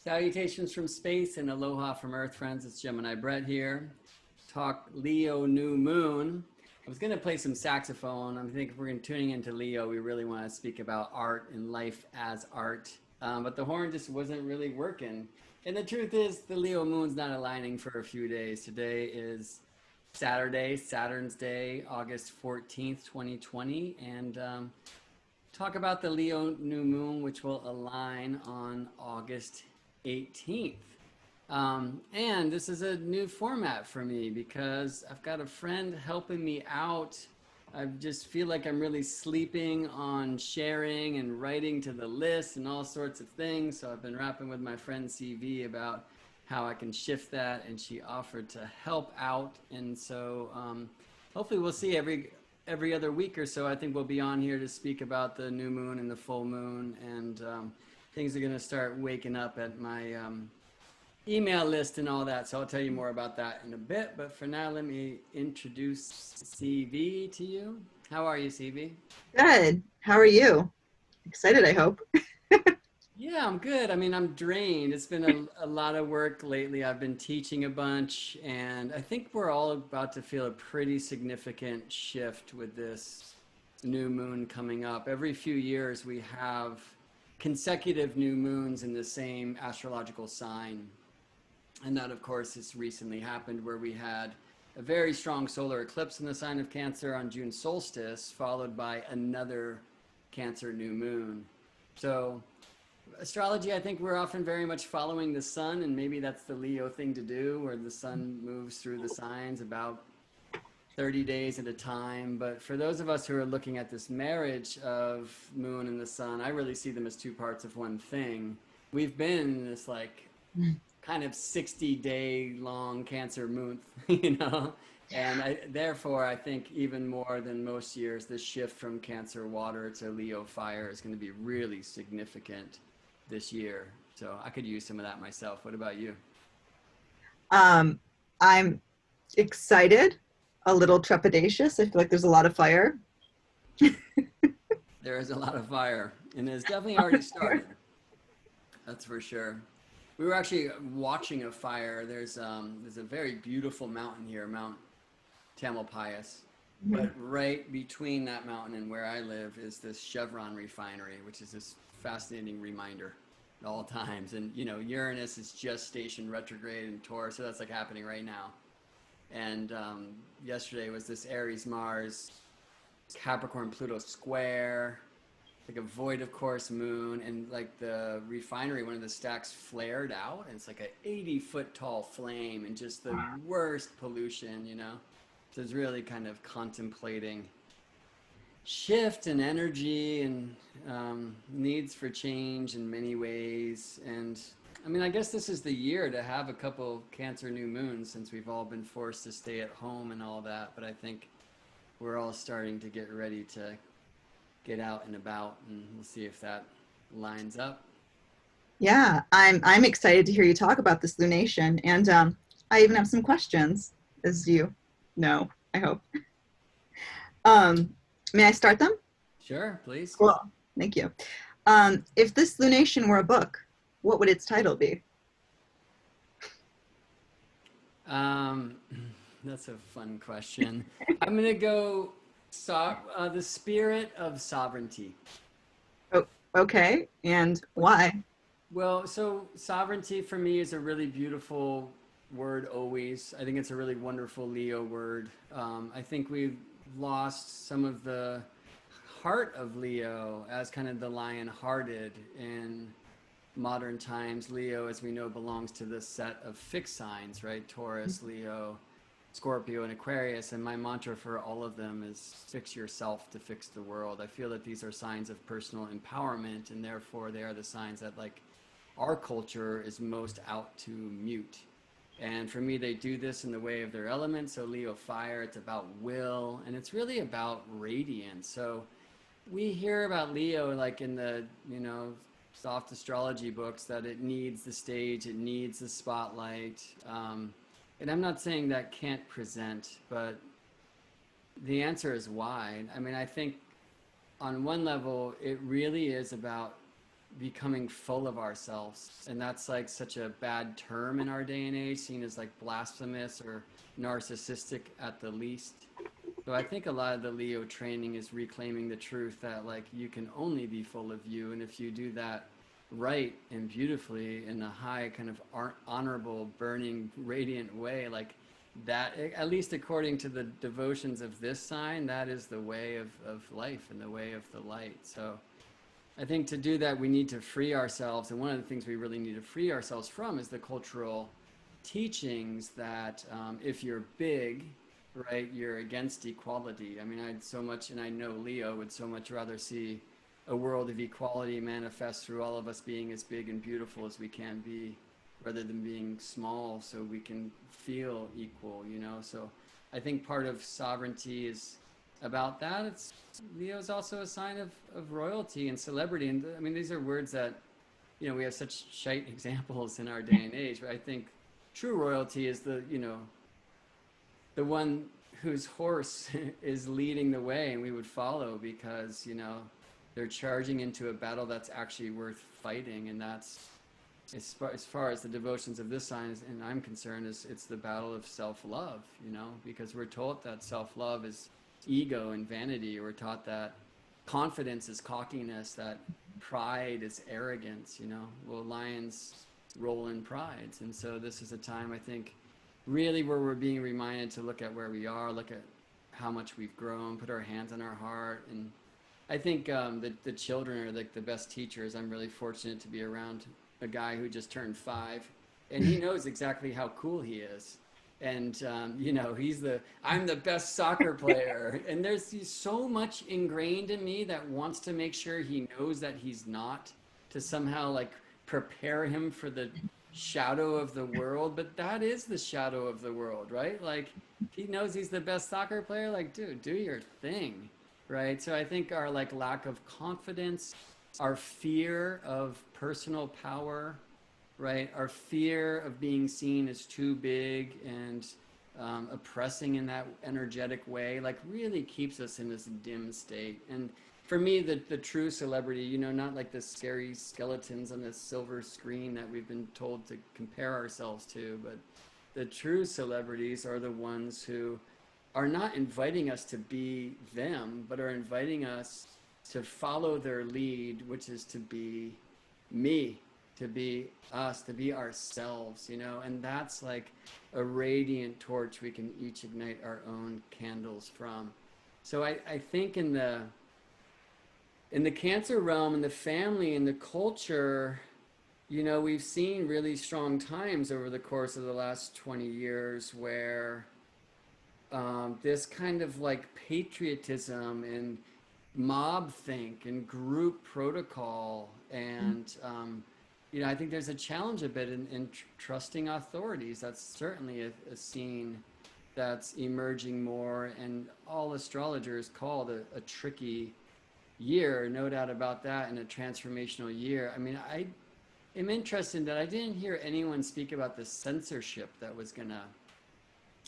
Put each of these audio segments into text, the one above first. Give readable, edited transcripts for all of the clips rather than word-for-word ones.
Salutations from space and aloha from Earth, friends. It's Gemini Brett here. Talk Leo new moon. I was going to play some saxophone. I think if we're tuning into Leo, we really want to speak about art and life as art. But the horn just wasn't really working. And the truth is, the Leo moon's not aligning for a few days. Today is Saturday, Saturn's Day, August 14th, 2020. And talk about the Leo new moon, which will align on August 18th. And this is a new format for me because I've got a friend helping me out. I just feel like I'm really sleeping on sharing and writing to the list and all sorts of things. So I've been rapping with my friend CV about how I can shift that, and she offered to help out. And so hopefully we'll see every other week or so. I think we'll be on here to speak about the new moon and the full moon, and things are going to start waking up at my email list and all that. So I'll tell you more about that in a bit. But for now, let me introduce CV to you. How are you, CV? Good. How are you? Excited, I hope. Yeah, I'm good. I mean, I'm drained. It's been a lot of work lately. I've been teaching a bunch, and I think we're all about to feel a pretty significant shift with this new moon coming up. Every few years, we have consecutive new moons in the same astrological sign. And that, of course, has recently happened where we had a very strong solar eclipse in the sign of Cancer on June solstice, followed by another Cancer new moon. So astrology, I think we're often very much following the sun, and maybe that's the Leo thing to do, where the sun moves through the signs about 30 days at a time. But for those of us who are looking at this marriage of moon and the sun, I really see them as two parts of one thing. We've been in this like kind of 60-day long Cancer month, you know? And therefore, I think even more than most years, this shift from Cancer water to Leo fire is going to be really significant this year. So I could use some of that myself. What about you? I'm excited, a little trepidatious. I feel like there's a lot of fire. There is a lot of fire, and it's definitely already started. That's for sure. We were actually watching a fire. There's a very beautiful mountain here, Mount Tamalpais. But right between that mountain and where I live is this Chevron refinery, which is this fascinating reminder at all times. And, you know, Uranus is just stationed retrograde in Taurus, so that's like happening right now. And yesterday was this Aries Mars Capricorn Pluto square, like a void of course moon, and like the refinery, one of the stacks flared out, and it's like an 80-foot tall flame and just the worst pollution, you know. So it's really kind of contemplating shift and energy and needs for change in many ways. And I mean, I guess this is the year to have a couple Cancer new moons since we've all been forced to stay at home and all that. But I think we're all starting to get ready to get out and about, and we'll see if that lines up. Yeah, I'm excited to hear you talk about this lunation, and I even have some questions, as you know, I hope. May I start them? Sure, please. Cool. Thank you. If this lunation were a book, what would its title be? Um, that's a fun question. I'm gonna go the spirit of sovereignty. Oh, okay. And why? Well, so sovereignty for me is a really beautiful word always. I think it's a really wonderful Leo word. I think we've lost some of the heart of Leo as kind of the lion-hearted in modern times. Leo, as we know, belongs to this set of fixed signs, right? Taurus, Leo, Scorpio, and Aquarius. And my mantra for all of them is fix yourself to fix the world. I feel that these are signs of personal empowerment, and therefore they are the signs that like our culture is most out to mute. And for me, they do this in the way of their element. So Leo fire, it's about will, and it's really about radiance. So we hear about Leo like in the, you know, soft astrology books that it needs the stage, it needs the spotlight. And I'm not saying that can't present, but the answer is why. I mean, I think on one level, it really is about becoming full of ourselves. And that's like such a bad term in our day and age, seen as like blasphemous or narcissistic at the least. So I think a lot of the Leo training is reclaiming the truth that like you can only be full of you. And if you do that right and beautifully in a high kind of honorable, burning, radiant way, like that, at least according to the devotions of this sign, that is the way of life and the way of the light. So I think to do that, we need to free ourselves. And one of the things we really need to free ourselves from is the cultural teachings that if you're big, right, you're against equality. I mean, I'd so much, and I know Leo would so much rather see a world of equality manifest through all of us being as big and beautiful as we can be, rather than being small so we can feel equal, you know? So I think part of sovereignty is about that. It's Leo is also a sign of royalty and celebrity. And I mean, these are words that, you know, we have such shite examples in our day and age, but I think true royalty is the, you know, the one whose horse is leading the way and we would follow because, you know, they're charging into a battle that's actually worth fighting. And that's, as far as the devotions of this sign is, and I'm concerned, is it's the battle of self-love, you know, because we're taught that self-love is ego and vanity. We're taught that confidence is cockiness, that pride is arrogance, you know. Well, lions roll in prides. And so this is a time, I think, really where we're being reminded to look at where we are, look at how much we've grown, put our hands on our heart. And I think the children are like the best teachers. I'm really fortunate to be around a guy who just turned 5, and he knows exactly how cool he is. And you know, I'm the best soccer player, and there's so much ingrained in me that wants to make sure he knows that he's not, to somehow like prepare him for the shadow of the world. But that is the shadow of the world, right? Like, he knows he's the best soccer player, like, dude, do your thing, right? So I think our like lack of confidence, our fear of personal power, right? Our fear of being seen as too big and oppressing in that energetic way, like really keeps us in this dim state. And for me, the true celebrity, you know, not like the scary skeletons on this silver screen that we've been told to compare ourselves to, but the true celebrities are the ones who are not inviting us to be them, but are inviting us to follow their lead, which is to be me, to be us, to be ourselves, you know. And that's like a radiant torch we can each ignite our own candles from. So I think in the Cancer realm, in the family, in the culture, you know, we've seen really strong times over the course of the last 20 years where this kind of like patriotism and mob think and group protocol and you know, I think there's a challenge a bit in trusting authorities. That's certainly a scene that's emerging more, and all astrologers call it a tricky year, no doubt about that, and a transformational year. I mean, I am interested that I didn't hear anyone speak about the censorship that was going to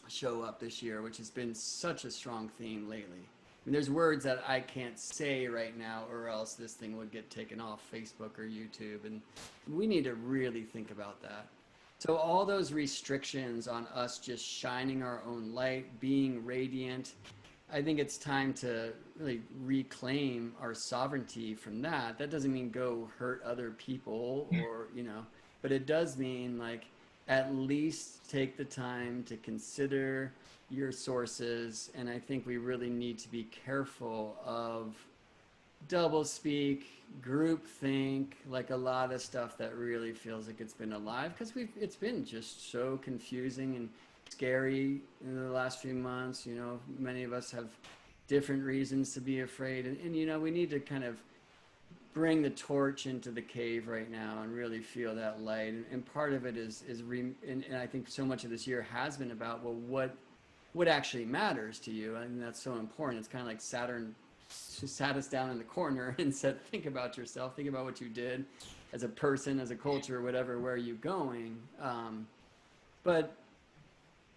show up this year, which has been such a strong theme lately. I mean, there's words that I can't say right now, or else this thing would get taken off Facebook or YouTube, and we need to really think about that. So all those restrictions on us just shining our own light, being radiant, I think it's time to really reclaim our sovereignty from that. That doesn't mean go hurt other people or, you know, but it does mean like at least take the time to consider your sources. And I think we really need to be careful of doublespeak, groupthink, like a lot of stuff that really feels like it's been alive, because it's been just so confusing and scary in the last few months. You know, many of us have different reasons to be afraid, and you know, we need to kind of bring the torch into the cave right now and really feel that light. And part of it is and I think so much of this year has been about, well, what actually matters to you. And that's so important. It's kind of like Saturn sat us down in the corner and said, think about yourself, think about what you did as a person, as a culture, whatever, where are you going? But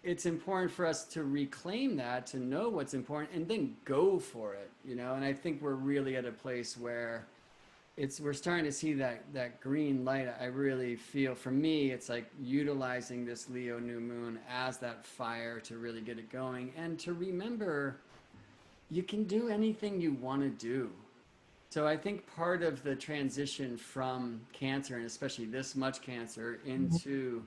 it's important for us to reclaim that, to know what's important, and then go for it, you know. And I think we're really at a place where we're starting to see that green light. I really feel, for me, it's like utilizing this Leo new moon as that fire to really get it going, and to remember you can do anything you want to do. So I think part of the transition from Cancer, and especially this much Cancer, into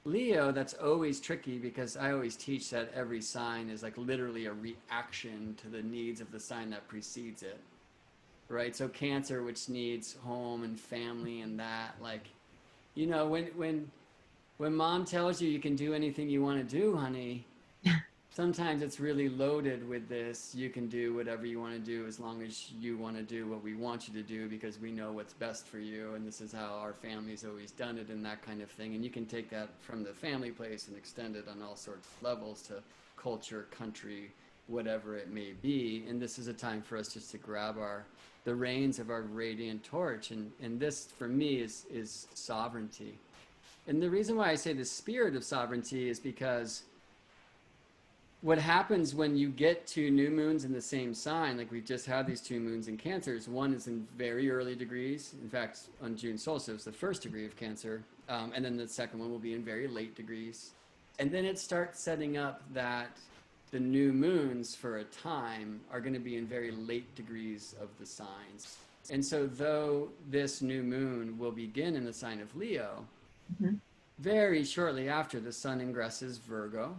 Leo, that's always tricky, because I always teach that every sign is like literally a reaction to the needs of the sign that precedes it. Right? So Cancer, which needs home and family and that, like, when mom tells you can do anything you want to do, honey, sometimes it's really loaded with this, you can do whatever you want to do as long as you want to do what we want you to do, because we know what's best for you, and this is how our family's always done it, and that kind of thing. And you can take that from the family place and extend it on all sorts of levels to culture, country, whatever it may be. And this is a time for us just to grab the reins of our radiant torch, and this for me is sovereignty. And the reason why I say the spirit of sovereignty is because what happens when you get two new moons in the same sign, like we've just had these two moons in Cancers, one is in very early degrees. In fact, on June solstice, the first degree of Cancer, and then the second one will be in very late degrees. And then it starts setting up that the new moons for a time are going to be in very late degrees of the signs. And so though this new moon will begin in the sign of Leo, very shortly after the sun ingresses Virgo.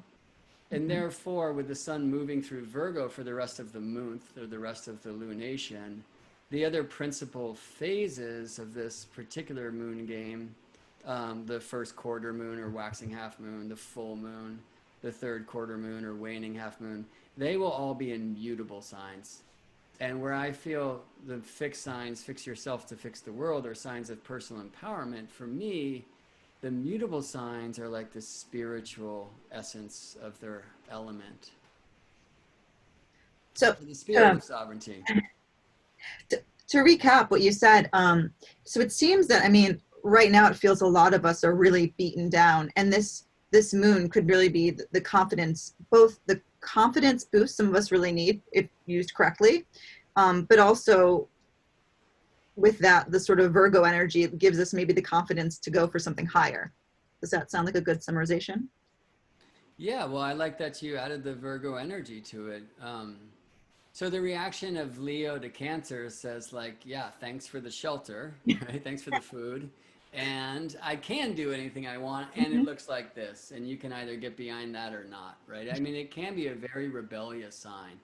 And therefore, with the sun moving through Virgo for the rest of the month, or the rest of the lunation, the other principal phases of this particular moon game, the first quarter moon or waxing half moon, the full moon, the third quarter moon or waning half moon, they will all be in mutable signs. And where I feel the fixed signs, fix yourself to fix the world, are signs of personal empowerment, for me, the mutable signs are like the spiritual essence of their element. So the spirit of sovereignty. To recap what you said, so it seems that, I mean, right now it feels a lot of us are really beaten down, and this moon could really be the confidence, both the confidence boost some of us really need if used correctly, but also with that, the sort of Virgo energy gives us maybe the confidence to go for something higher. Does that sound like a good summarization? Yeah, well, I like that you added the Virgo energy to it. So the reaction of Leo to Cancer says, like, yeah, thanks for the shelter, right? Thanks for the food. And I can do anything I want, and it looks like this. And you can either get behind that or not, right? I mean, it can be a very rebellious sign.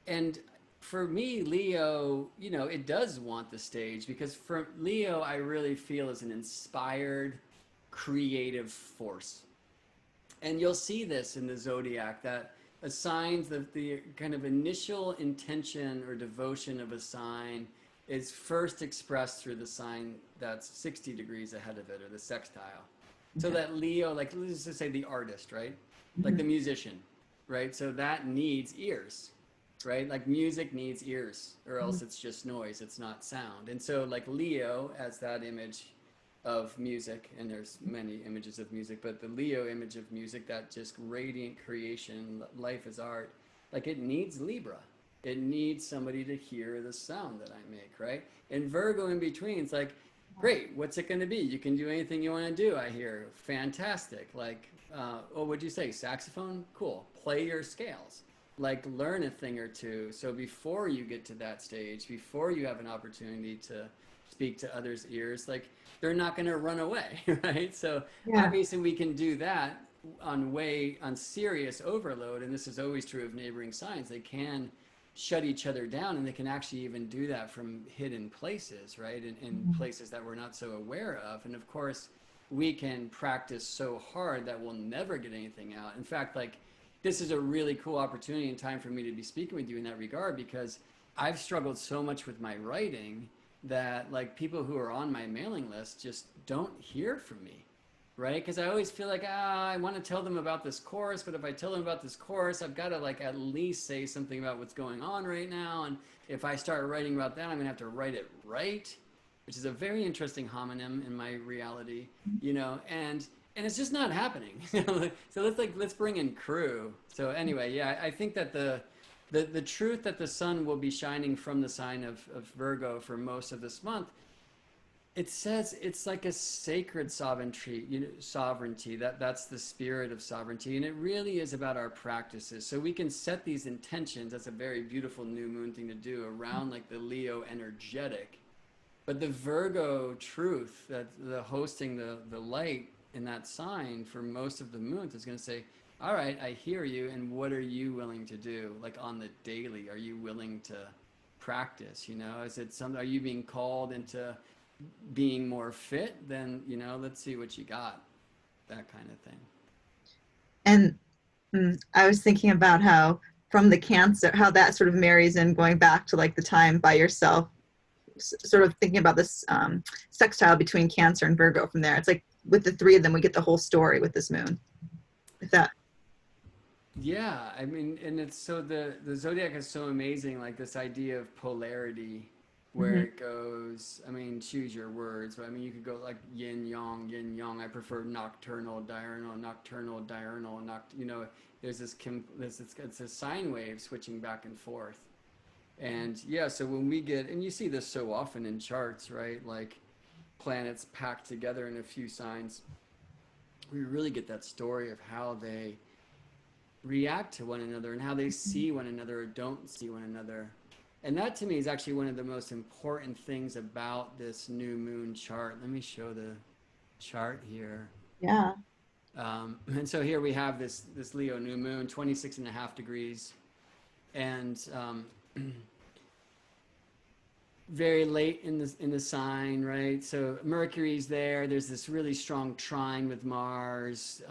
And for me, Leo, it does want the stage, because for Leo, I really feel is an inspired, creative force. And you'll see this in the zodiac, that assigns the kind of initial intention or devotion of a sign is first expressed through the sign that's 60 degrees ahead of it, or the sextile. So that Leo, like, let's just say the artist, right? Like the musician, right? So that needs ears, right? Like music needs ears, or else it's just noise, it's not sound. And so like Leo as that image of music, and there's many images of music, but the Leo image of music, that just radiant creation, life is art, like it needs Libra. It needs somebody to hear the sound that I make, right? And Virgo in between, it's like, great, what's it going to be? You can do anything you want to do, I hear. Fantastic. Like, oh, what'd you say? Saxophone? Cool. Play your scales. Like, learn a thing or two. So before you get to that stage, before you have an opportunity to speak to others' ears, like, they're not going to run away, right? So obviously we can do that on serious overload, and this is always true of neighboring signs. They can shut each other down, and they can actually even do that from hidden places, right? In places that we're not so aware of. And of course, we can practice so hard that we'll never get anything out. In fact, like, this is a really cool opportunity and time for me to be speaking with you in that regard, because I've struggled so much with my writing that, like, people who are on my mailing list just don't hear from me, right? Because I always feel like, I want to tell them about this course, but if I tell them about this course, I've got to, like, at least say something about what's going on right now. And if I start writing about that, I'm going to have to write it right, which is a very interesting homonym in my reality, and it's just not happening. So let's bring in crew. So anyway, yeah, I think that the The truth that the sun will be shining from the sign of Virgo for most of this month, it says it's like a sacred sovereignty, sovereignty. That's the spirit of sovereignty, and it really is about our practices. So we can set these intentions. That's a very beautiful new moon thing to do around like the Leo energetic, but the Virgo truth, that the hosting the light in that sign for most of the moons is going to say, all right, I hear you, and what are you willing to do? Like on the daily, are you willing to practice? Is it some? Are you being called into being more fit? Then let's see what you got. That kind of thing. And I was thinking about how from the Cancer, how that sort of marries in going back to like the time by yourself, sort of thinking about this sextile between Cancer and Virgo from there. It's like with the three of them, we get the whole story with this moon. If that. Yeah, I mean, and it's so the zodiac is so amazing, like this idea of polarity where Mm-hmm. it goes, I mean, choose your words, but I mean, you could go like yin yang. I prefer nocturnal, diurnal, there's it's a sine wave switching back and forth. And yeah, so when we get, and you see this so often in charts, right? Like planets packed together in a few signs, we really get that story of how they react to one another and how they see one another or don't see one another. And that to me is actually one of the most important things about this new moon chart. Let me show the chart here. Yeah. And so here we have this Leo new moon, 26.5 degrees. And very late in the sign, right? So Mercury's there. There's this really strong trine with Mars,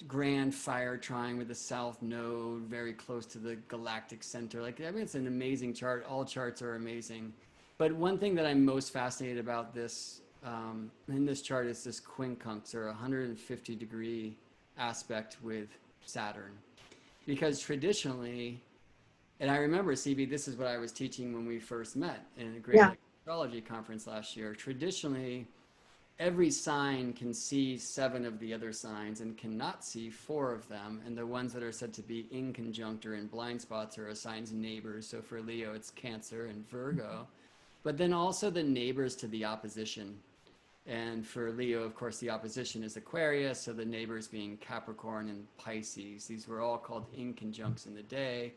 grand fire trine with the South Node, very close to the galactic center. Like, I mean, it's an amazing chart. All charts are amazing, but one thing that I'm most fascinated about this in this chart is this quincunx, or 150-degree aspect with Saturn, because traditionally, and I remember, CB, this is what I was teaching when we first met in a Great Yeah. Lake Astrology conference last year. Traditionally, every sign can see 7 of the other signs and cannot see 4 of them. And the ones that are said to be in conjunct or in blind spots are a sign's neighbors. So for Leo, it's Cancer and Virgo. But then also the neighbors to the opposition. And for Leo, of course, the opposition is Aquarius. So the neighbors being Capricorn and Pisces. These were all called in conjuncts in the day.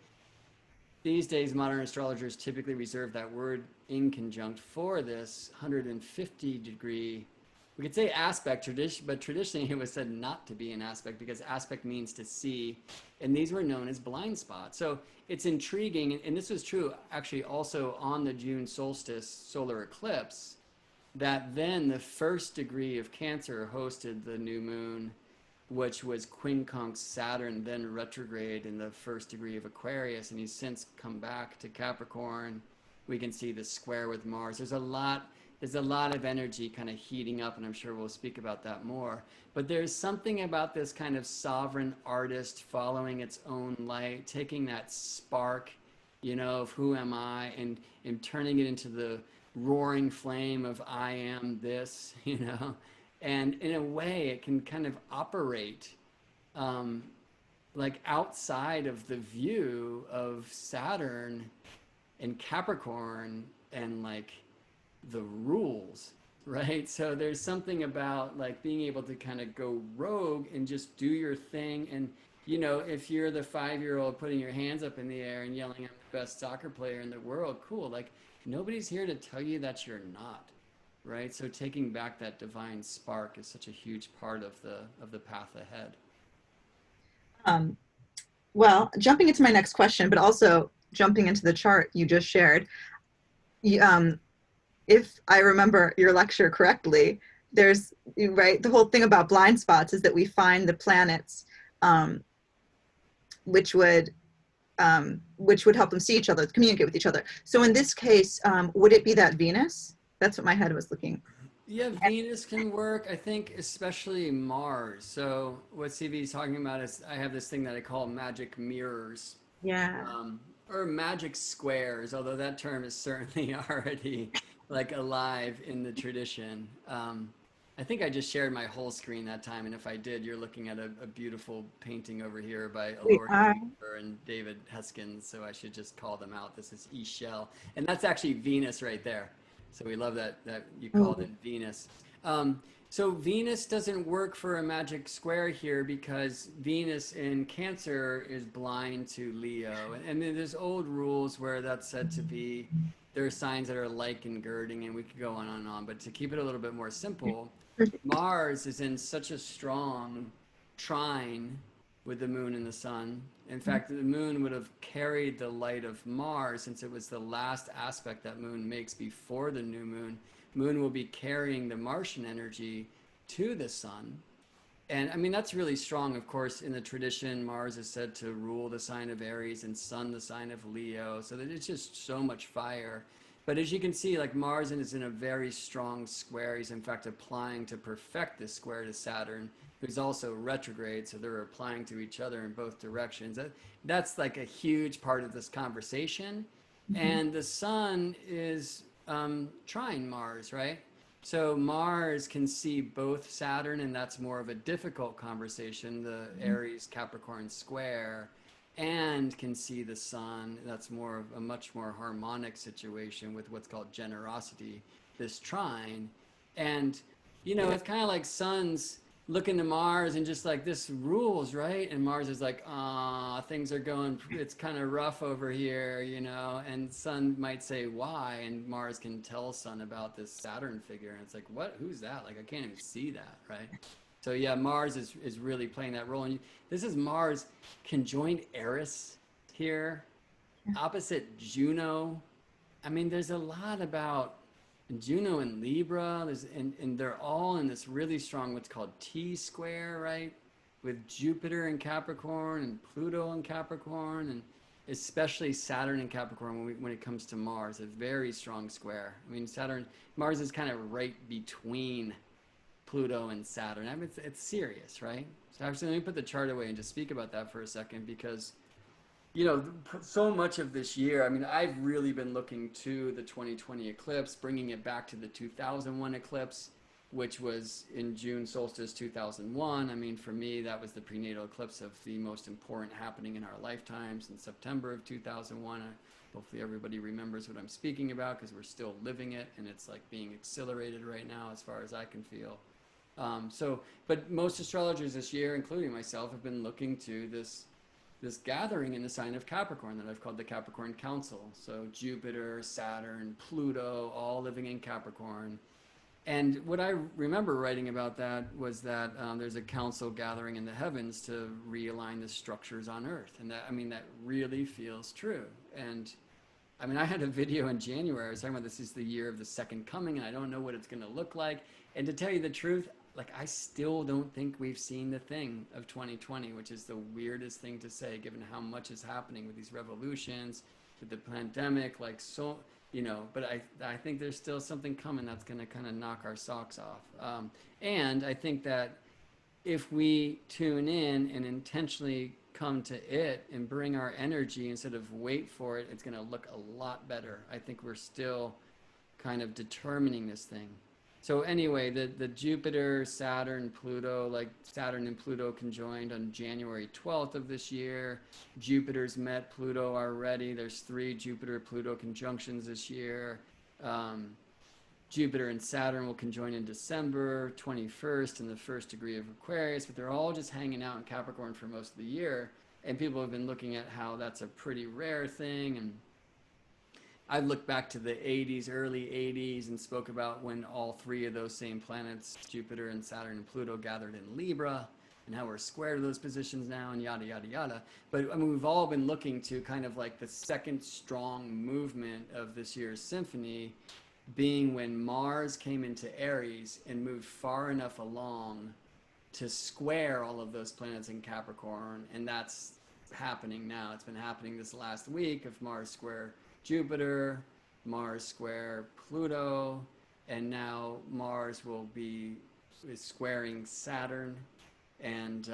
These days, modern astrologers typically reserve that word in conjunct for this 150-degree, we could say aspect, but traditionally it was said not to be an aspect because aspect means to see, and these were known as blind spots. So it's intriguing, and this was true actually also on the June solstice solar eclipse, that then the first degree of Cancer hosted the new moon, which was quincunx Saturn, then retrograde in the first degree of Aquarius, and he's since come back to Capricorn. We can see the square with Mars. There's a lot of energy kind of heating up, and I'm sure we'll speak about that more. But there's something about this kind of sovereign artist following its own light, taking that spark, of who am I, and turning it into the roaring flame of I am this, And in a way, it can kind of operate like outside of the view of Saturn and Capricorn and like the rules, right? So there's something about like being able to kind of go rogue and just do your thing. And, if you're the 5-year-old putting your hands up in the air and yelling, I'm the best soccer player in the world, cool. Like nobody's here to tell you that you're not. Right, so taking back that divine spark is such a huge part of the path ahead. Um, well, jumping into my next question, but also jumping into the chart you just shared, if I remember your lecture correctly, there's right the whole thing about blind spots is that we find the planets, um, which would help them see each other, communicate with each other. So in this case, would it be that Venus? That's what my head was looking. Yeah, Venus can work. I think especially Mars. So what CV is talking about is I have this thing that I call magic mirrors, Yeah. or magic squares, although that term is certainly already like alive in the tradition. I think I just shared my whole screen that time, and if I did, you're looking at a beautiful painting over here by We Alora are. and David Heskins, so I should just call them out. This is Eshel, and that's actually Venus right there. So we love that you called Oh, it Venus. So Venus doesn't work for a magic square here because Venus in Cancer is blind to Leo, and then there's old rules where that's said to be. There are signs that are like and girding, and we could go on and on. But to keep it a little bit more simple, Mars is in such a strong trine with the moon and the sun. In fact, the moon would have carried the light of Mars since it was the last aspect that moon makes before the new moon. Moon will be carrying the Martian energy to the sun. And I mean, that's really strong. Of course, in the tradition, Mars is said to rule the sign of Aries and Sun the sign of Leo. So that it's just so much fire. But as you can see, like Mars is in a very strong square. He's in fact applying to perfect this square to Saturn, who's also retrograde. So they're applying to each other in both directions. That's like a huge part of this conversation. mhm. And the Sun is trine Mars, right? So Mars can see both Saturn, and that's more of a difficult conversation, the Aries Capricorn square, and can see the Sun. That's more of a much more harmonic situation with what's called generosity, this trine. And, you know, it's kind of like suns looking to Mars and just like, this rules, right? And Mars is like, ah, things are going, it's kind of rough over here, you know? And Sun might say, why? And Mars can tell Sun about this Saturn figure. And it's like, what? Who's that? Like, I can't even see that, right? So yeah, Mars is really playing that role. And this is Mars conjoined Eris here, opposite Juno. I mean, there's a lot about Juno and Libra. And they're all in this really strong what's called T square, right? With Jupiter in Capricorn and Pluto in Capricorn, and especially Saturn in Capricorn when it comes to Mars, a very strong square. I mean, Mars is kind of right between Pluto and Saturn. I mean, it's serious, right? So actually, let me put the chart away and just speak about that for a second because you know, so much of this year, I mean, I've really been looking to the 2020 eclipse, bringing it back to the 2001 eclipse, which was in June solstice 2001. I mean, for me, that was the prenatal eclipse of the most important happening in our lifetimes in September of 2001. Hopefully everybody remembers what I'm speaking about because we're still living it and it's like being accelerated right now as far as I can feel. But most astrologers this year, including myself, have been looking to this gathering in the sign of Capricorn that I've called the Capricorn Council. So Jupiter, Saturn, Pluto, all living in Capricorn. And what I remember writing about that was that there's a council gathering in the heavens to realign the structures on Earth. And that, I mean, that really feels true. And I mean, I had a video in January. I was talking about this is the year of the second coming, and I don't know what it's going to look like. And to tell you the truth, like I still don't think we've seen the thing of 2020, which is the weirdest thing to say, given how much is happening with these revolutions, with the pandemic, like so, you know. But I think there's still something coming that's going to kind of knock our socks off. And I think that if we tune in and intentionally come to it and bring our energy instead of wait for it, it's going to look a lot better. I think we're still kind of determining this thing. So anyway, the Jupiter, Saturn, Pluto, like Saturn and Pluto conjoined on January 12th of this year. Jupiter's met Pluto already. There's 3 Jupiter-Pluto conjunctions this year. Jupiter and Saturn will conjoin in December 21st in the first degree of Aquarius, but they're all just hanging out in Capricorn for most of the year. And people have been looking at how that's a pretty rare thing. And I've looked back to the 80s, early 80s, and spoke about when all 3 of those same planets, Jupiter and Saturn and Pluto, gathered in Libra, and how we're square to those positions now, and yada, yada, yada. But I mean, we've all been looking to kind of like the second strong movement of this year's symphony being when Mars came into Aries and moved far enough along to square all of those planets in Capricorn. And that's happening now. It's been happening this last week of Mars square Jupiter, Mars square Pluto, and now Mars is squaring Saturn. And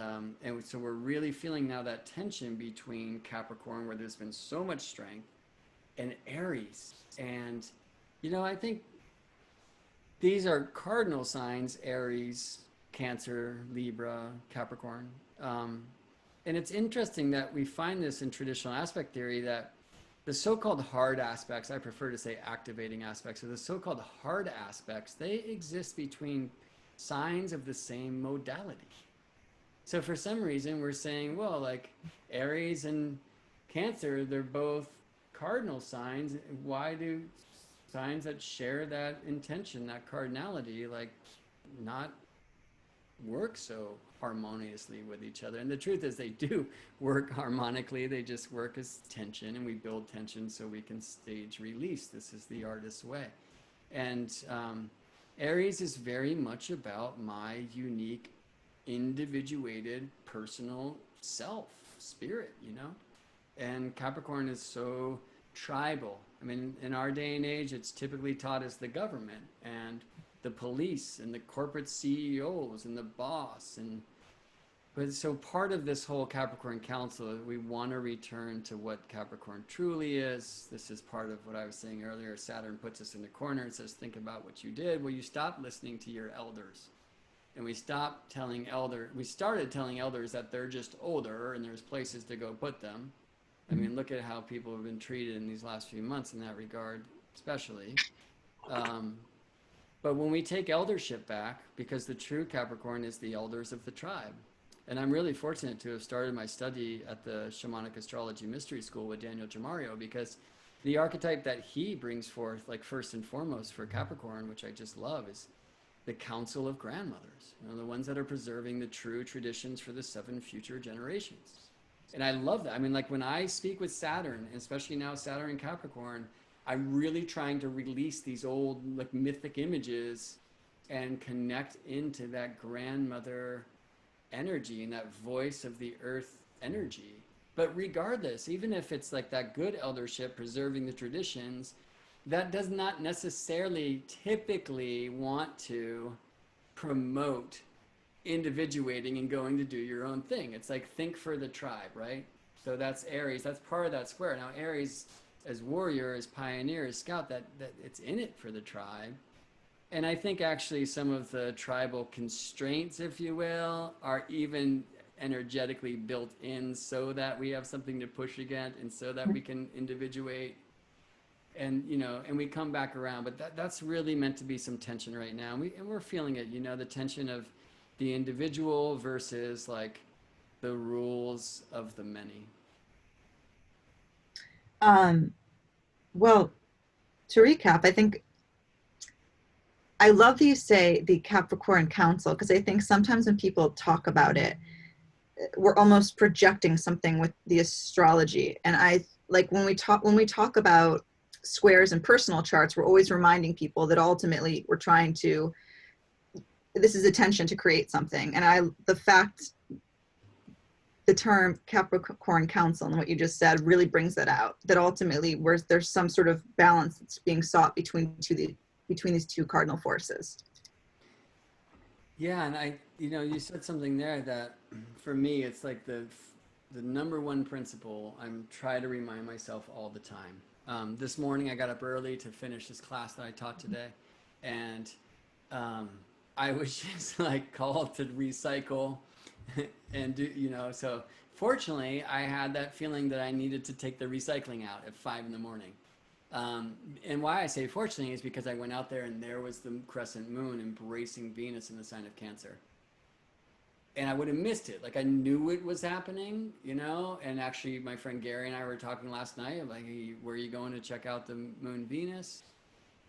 so we're really feeling now that tension between Capricorn, where there's been so much strength, and Aries. And, you know, I think these are cardinal signs: Aries, Cancer, Libra, Capricorn. Um, and it's interesting that we find this in traditional aspect theory, that the so-called hard aspects, I prefer to say activating aspects, or the so-called hard aspects, they exist between signs of the same modality. So for some reason, we're saying, well, like Aries and Cancer, they're both cardinal signs. Why do signs that share that intention, that cardinality, like not work so harmoniously with each other? And the truth is, they do work harmonically. They just work as tension, and we build tension so we can stage release. This is the artist's way. And Aries is very much about my unique, individuated, personal self, spirit, you know? And Capricorn is so tribal. I mean, in our day and age, it's typically taught as the government and the police and the corporate CEOs and the boss. And but so part of this whole Capricorn Council, we want to return to what Capricorn truly is. This is part of what I was saying earlier. Saturn puts us in the corner and says, think about what you did. Well, you stopped listening to your elders. And we started telling elders that they're just older and there's places to go put them. I mean, look at how people have been treated in these last few months in that regard, especially. But when we take eldership back, because the true Capricorn is the elders of the tribe. And I'm really fortunate to have started my study at the Shamanic Astrology Mystery School with Daniel Jamario, because the archetype that he brings forth, like first and foremost for Capricorn, which I just love, is the council of grandmothers, you know, the ones that are preserving the true traditions for the 7 future generations. And I love that. I mean, like when I speak with Saturn, especially now Saturn in Capricorn, I'm really trying to release these old like mythic images and connect into that grandmother energy and that voice of the earth energy. But regardless, even if it's like that good eldership preserving the traditions, that does not necessarily typically want to promote individuating and going to do your own thing. It's like think for the tribe, right? So that's Aries. That's part of that square. Now Aries, as warrior, as pioneer, as scout, that it's in it for the tribe. And I think actually some of the tribal constraints, if you will, are even energetically built in so that we have something to push against and so that we can individuate. And you know, and we come back around, but that's really meant to be some tension right now. And we're feeling it, you know, the tension of the individual versus like the rules of the many. Well, to recap, I think I love that you say the Capricorn Council, because I think sometimes when people talk about it, we're almost projecting something with the astrology. And I like when we talk about squares and personal charts, we're always reminding people that ultimately we're trying to, this is attention to create something. And the term Capricorn Council and what you just said really brings that out, that ultimately there's some sort of balance that's being sought between these two cardinal forces. Yeah, and you know, you said something there that for me, it's like the number one principle I'm trying to remind myself all the time. This morning, I got up early to finish this class that I taught today, and I was just like called to recycle and do, you know, so fortunately, I had that feeling that I needed to take the recycling out at 5 in the morning. And why I say fortunately is because I went out there and there was the crescent moon embracing Venus in the sign of Cancer. And I would have missed it. Like I knew it was happening, you know, and actually my friend Gary and I were talking last night, like, hey, where are you going to check out the moon Venus?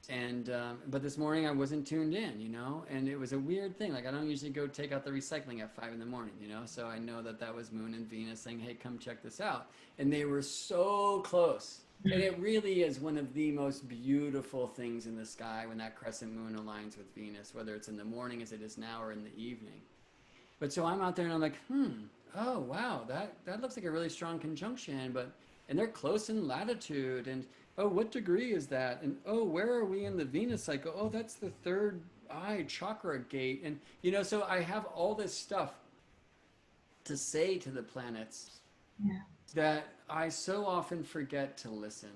And, but this morning I wasn't tuned in, you know, and it was a weird thing. Like I don't usually go take out the recycling at 5 in the morning, you know, so I know that was moon and Venus saying, hey, come check this out. And they were so close. And it really is one of the most beautiful things in the sky when that crescent moon aligns with Venus, whether it's in the morning as it is now or in the evening. But so I'm out there and I'm like, oh wow, that looks like a really strong conjunction, and they're close in latitude, and oh, what degree is that? And oh, where are we in the Venus cycle? Oh, that's the third eye chakra gate. And you know, so I have all this stuff to say to the planets that I so often forget to listen.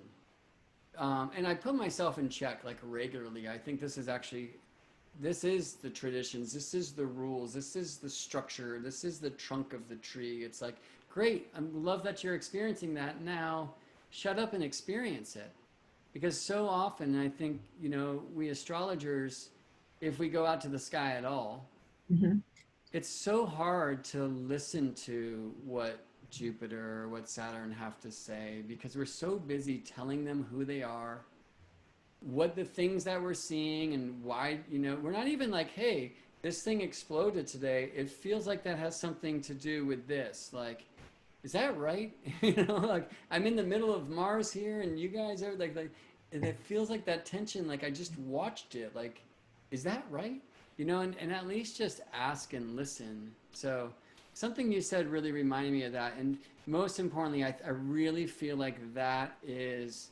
And I put myself in check like regularly. I think this is actually this is the traditions, this is the rules, this is the structure, this is the trunk of the tree. It's like, great, I love that you're experiencing that. Now shut up and experience it. Because so often, I think, we astrologers, if we go out to the sky at all, Hmm. it's so hard to listen to what Jupiter or what Saturn have to say because we're so busy telling them who they are, what the things that we're seeing, and why, we're not even like, hey, this thing exploded today. It feels like that has something to do with this. Like, is that right? Like I'm in the middle of Mars here and you guys are like, and it feels like that tension, like I just watched it. Like, is that right? And at least just ask and listen. So something you said really reminded me of that. And most importantly, I really feel like that is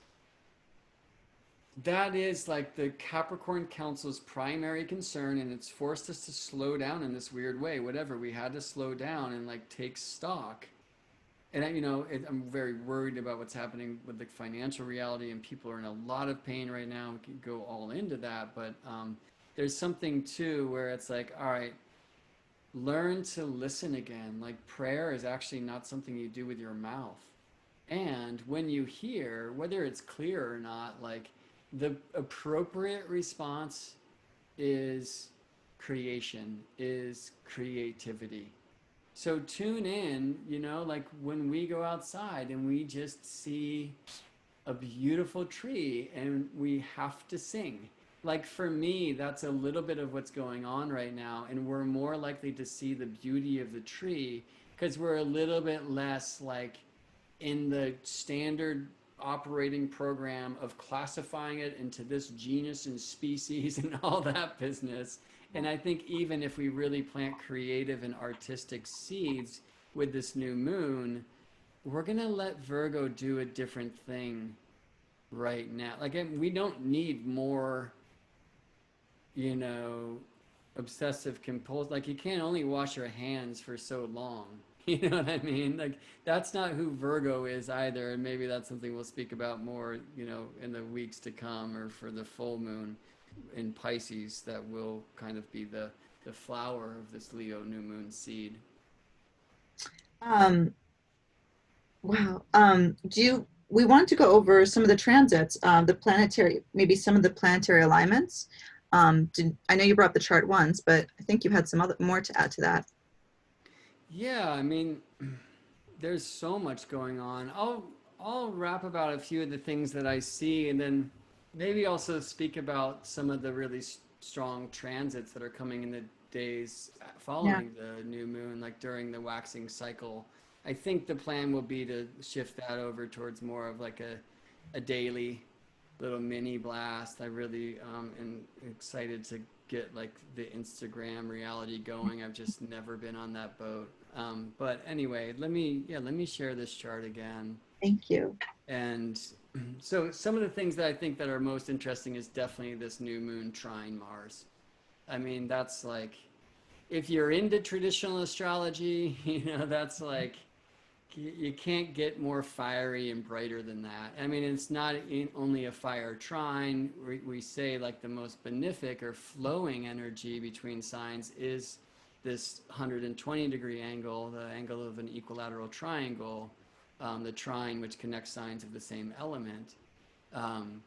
like the Capricorn Council's primary concern, and it's forced us to slow down in this weird way. Whatever, we had to slow down and like take stock. And I'm very worried about what's happening with the financial reality, and people are in a lot of pain right now. We can go all into that, but there's something too where it's like, all right, learn to listen again. Like prayer is actually not something you do with your mouth. And when you hear, whether it's clear or not, like the appropriate response is creation, is creativity. So tune in, like when we go outside and we just see a beautiful tree and we have to sing. Like for me, that's a little bit of what's going on right now. And we're more likely to see the beauty of the tree because we're a little bit less like in the standard operating program of classifying it into this genus and species and all that business. And I think even if we really plant creative and artistic seeds with this new moon, we're going to let Virgo do a different thing right now. Like, we don't need more, you know, obsessive compulsive. Like, you can't only wash your hands for so long. You know what I mean? Like, that's not who Virgo is either. And maybe that's something we'll speak about more, in the weeks to come or for the full moon in Pisces that will kind of be the flower of this Leo new moon seed. Um, wow. We want to go over some of the transits, the planetary, maybe some of the planetary alignments. I know you brought up the chart once, but I think you had some other more to add to that. Yeah, I mean, there's so much going on. I'll rap about a few of the things that I see, and then maybe also speak about some of the really strong transits that are coming in the days Yeah. following the new moon, like during the waxing cycle. I think the plan will be to shift that over towards more of like a daily little mini blast. I really am excited to get like the Instagram reality going. I've just never been on that boat. But anyway, let me share this chart again. Thank you. And so some of the things that I think that are most interesting is definitely this new moon trine Mars. I mean, that's like if you're into traditional astrology, that's like you can't get more fiery and brighter than that. I mean, it's not only a fire trine. We say like the most benefic or flowing energy between signs is this 120-degree angle, the angle of an equilateral triangle, the trine which connects signs of the same element. Um,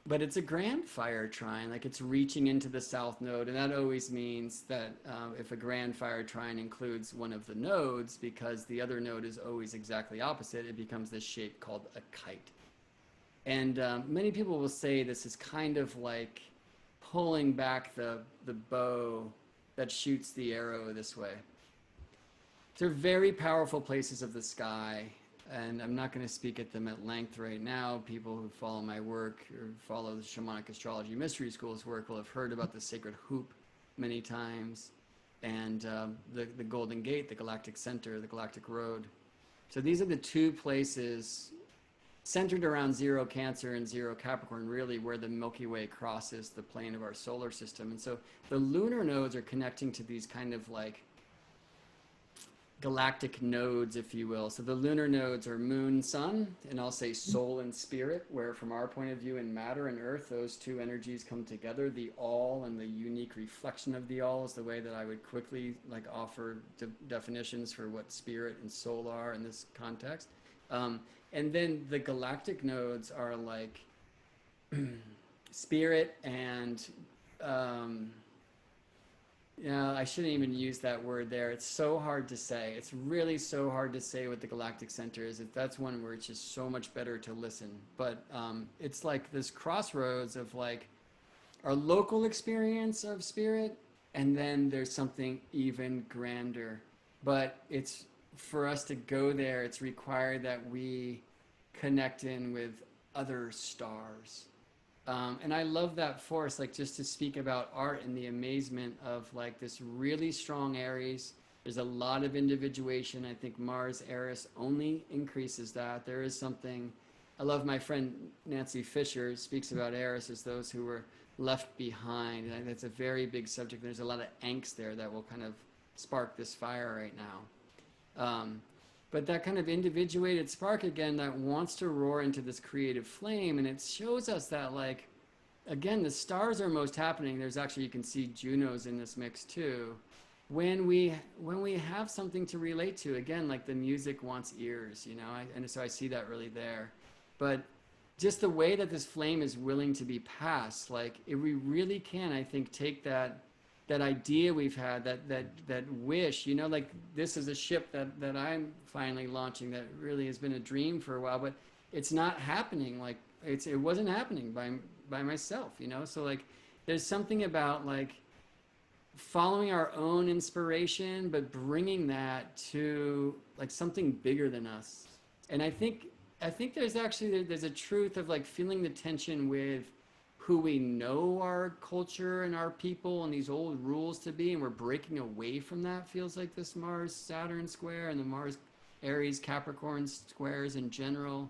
but it's a grand fire trine, like it's reaching into the south node, and that always means that if a grand fire trine includes one of the nodes, because the other node is always exactly opposite, it becomes this shape called a kite. And many people will say this is kind of like pulling back the bow that shoots the arrow this way. They're very powerful places of the sky, and I'm not going to speak at them at length right now. People who follow my work or follow the Shamanic Astrology Mystery School's work will have heard about the sacred hoop many times, and the Golden Gate, the Galactic Center, the Galactic Road. So these are the two places centered around zero Cancer and zero Capricorn, really where the Milky Way crosses the plane of our solar system. And so the lunar nodes are connecting to these kind of like galactic nodes, if you will. So the lunar nodes are moon, sun, and I'll say soul and spirit, where from our point of view in matter and earth, those two energies come together. The all and the unique reflection of the all is the way that I would quickly like offer definitions for what spirit and soul are in this context. And then the galactic nodes are like spirit and I shouldn't even use that word there. It's so hard to say. It's really so hard to say what the galactic center is. That's one where it's just so much better to listen. But it's like this crossroads of like our local experience of spirit, and then there's something even grander. But it's for us to go there, it's required that we connect in with other stars. And I love that force, like just to speak about art and the amazement of like this really strong Aries. There's a lot of individuation. I think Mars Eris only increases that. There is something, I love my friend Nancy Fisher speaks about Eris as those who were left behind. And that's a very big subject. There's a lot of angst there that will kind of spark this fire right now. But that kind of individuated spark again that wants to roar into this creative flame, and it shows us that like again the stars are most happening. There's actually, you can see Juno's in this mix too, when we have something to relate to. Again, like the music wants ears, you know, and so I see that really there. But just the way that this flame is willing to be passed, like if we really can, I think, take that idea we've had, that wish, you know, like this is a ship that I'm finally launching that really has been a dream for a while, but it's not happening. Like it wasn't happening by myself, you know? So like there's something about like following our own inspiration, but bringing that to like something bigger than us. And I think there's a truth of like feeling the tension with who we know our culture and our people and these old rules to be, and we're breaking away from that. Feels like this Mars Saturn square and the Mars Aries Capricorn squares in general.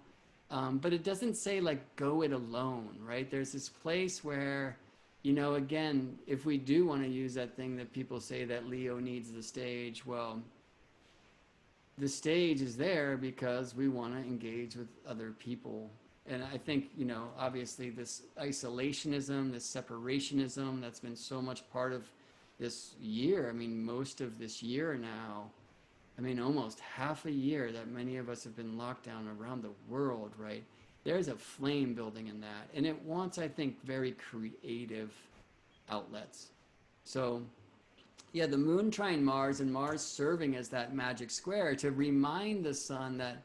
But it doesn't say like go it alone, right? There's this place where, you know, again, if we do want to use that thing that people say that Leo needs the stage, well, the stage is there because we want to engage with other people. And I think, you know, obviously this isolationism, this separationism that's been so much part of this year. I mean, most of this year now, I mean, almost half a year that many of us have been locked down around the world, right? There's a flame building in that. And it wants, I think, very creative outlets. So, yeah, the moon trine Mars, and Mars serving as that magic square to remind the sun that,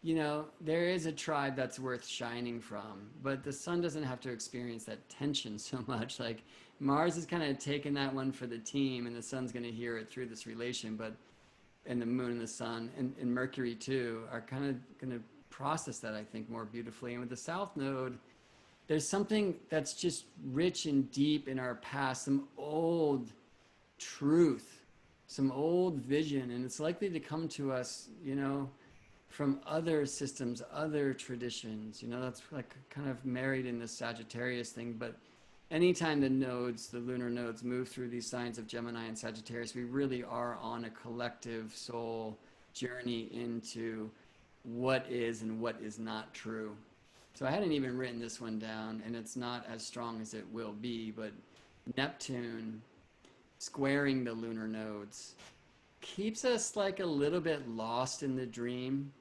you know, there is a tribe that's worth shining from, but the sun doesn't have to experience that tension so much. Like Mars is kind of taking that one for the team, and the sun's going to hear it through this relation, and the moon and the sun and Mercury too are kind of going to process that, I think, more beautifully. And with the South Node, there's something that's just rich and deep in our past, some old truth, some old vision, and it's likely to come to us, you know, from other systems, other traditions. You know, that's like kind of married in this Sagittarius thing. But anytime the nodes, the lunar nodes, move through these signs of Gemini and Sagittarius, we really are on a collective soul journey into what is and what is not true. So I hadn't even written this one down, and it's not as strong as it will be, but Neptune squaring the lunar nodes keeps us like a little bit lost in the dream.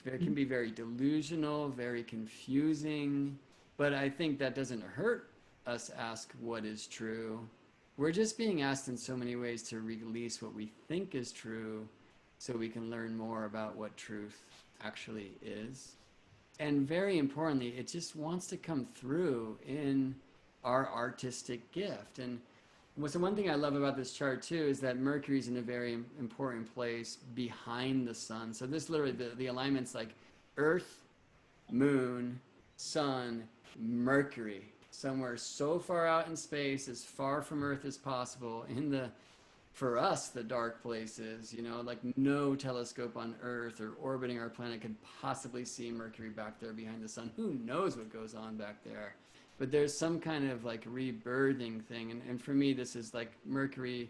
It can be very delusional, very confusing, but I think that doesn't hurt us ask what is true. We're just being asked in so many ways to release what we think is true so we can learn more about what truth actually is. And very importantly, it just wants to come through in our artistic gift. And so one thing I love about this chart too is that Mercury's in a very important place behind the sun. So this literally, the alignment's like Earth, Moon, Sun, Mercury, somewhere so far out in space, as far from Earth as possible, in the, for us, the dark places, you know, like no telescope on Earth or orbiting our planet could possibly see Mercury back there behind the sun. Who knows what goes on back there? But there's some kind of like rebirthing thing. And for me, this is like Mercury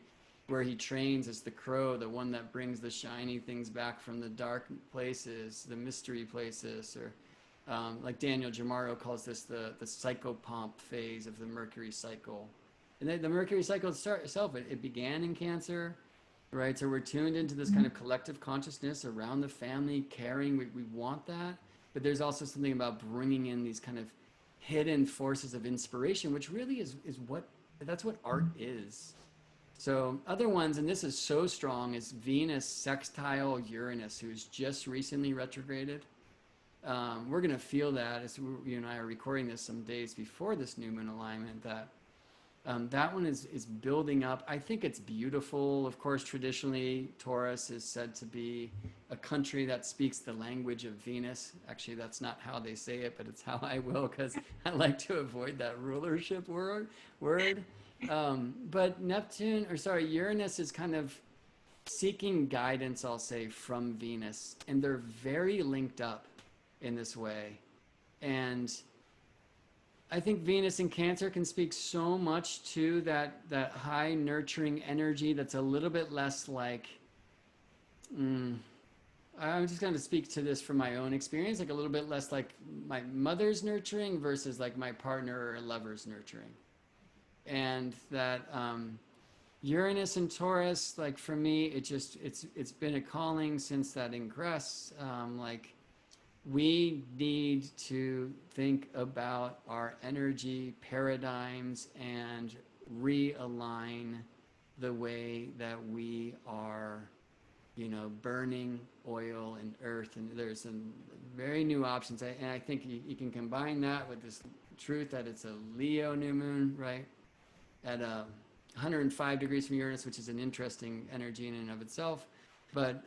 where he trains as the crow, the one that brings the shiny things back from the dark places, the mystery places, or like Daniel Jamaro calls this the psychopomp phase of the Mercury cycle. And the Mercury cycle itself, it began in Cancer, right? So we're tuned into this kind of collective consciousness around the family, caring. We want that. But there's also something about bringing in these kind of hidden forces of inspiration, which really is that's what art is. So other ones, and this is so strong, is Venus sextile Uranus, who's just recently retrograded. We're going to feel that as you and I are recording this some days before this new moon alignment, that that one is building up. I think it's beautiful. Of course, traditionally, Taurus is said to be a country that speaks the language of Venus. Actually, that's not how they say it, but it's how I will, because I like to avoid that rulership word. But Uranus is kind of seeking guidance, I'll say, from Venus. And they're very linked up in this way. And I think Venus in Cancer can speak so much to that high nurturing energy that's a little bit less like, I'm just going to speak to this from my own experience, like a little bit less like my mother's nurturing versus like my partner or lover's nurturing. And that Uranus and Taurus, like for me, it's been a calling since that ingress, like we need to think about our energy paradigms and realign the way that we are, burning oil and earth. And there's some very new options. And I think you can combine that with this truth that it's a Leo new moon, right? At 105 degrees from Uranus, which is an interesting energy in and of itself. But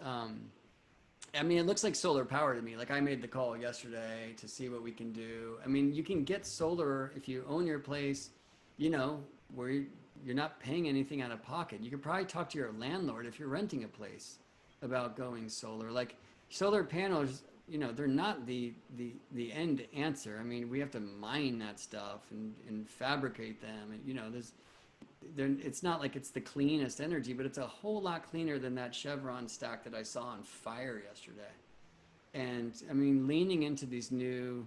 I mean, it looks like solar power to me. Like I made the call yesterday to see what we can do. I mean, you can get solar if you own your place, where you're not paying anything out of pocket. You could probably talk to your landlord if you're renting a place about going solar. Like solar panels, they're not the end answer. I mean, we have to mine that stuff and fabricate them. And, it's not like it's the cleanest energy, but it's a whole lot cleaner than that Chevron stack that I saw on fire yesterday. And I mean, leaning into these new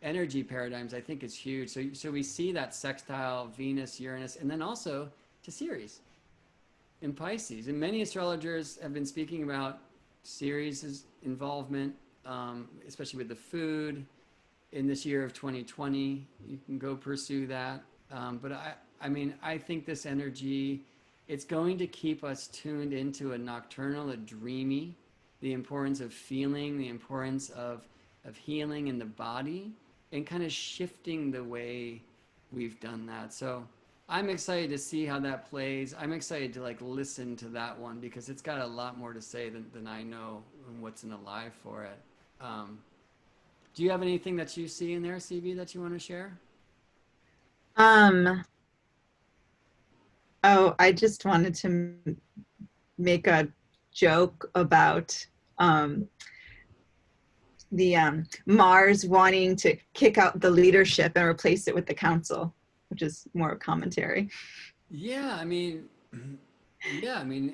energy paradigms, I think is huge. So we see that sextile Venus, Uranus, and then also to Ceres in Pisces. And many astrologers have been speaking about Ceres' involvement, especially with the food in this year of 2020. You can go pursue that. But I mean, I think this energy, it's going to keep us tuned into a nocturnal, a dreamy, the importance of feeling, the importance of healing in the body, and kind of shifting the way we've done that. So I'm excited to see how that plays. I'm excited to listen to that one because it's got a lot more to say than I know and what's in the live for it. Do you have anything that you see in there, CB, that you want to share? Oh, I just wanted to make a joke about the Mars wanting to kick out the leadership and replace it with the council, which is more commentary. Yeah, I mean,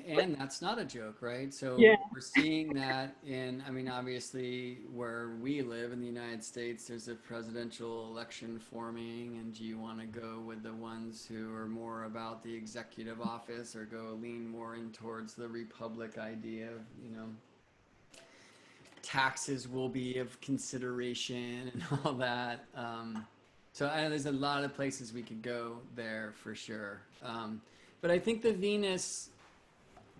and that's not a joke, right? So Yeah. we're seeing that I mean, obviously where we live in the United States, there's a presidential election forming, and do you want to go with the ones who are more about the executive office or go lean more in towards the republic idea of, taxes will be of consideration and all that. So there's a lot of places we could go there for sure. But I think the Venus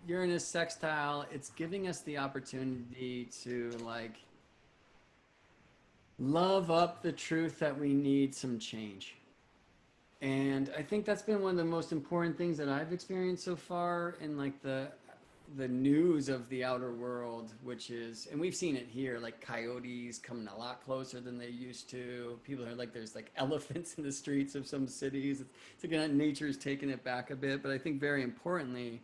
Uranus sextile, it's giving us the opportunity to love up the truth that we need some change. And I think that's been one of the most important things that I've experienced so far in the news of the outer world, which is, and we've seen it here, like coyotes coming a lot closer than they used to. People are there's elephants in the streets of some cities. It's again, nature's taking it back a bit, but I think very importantly,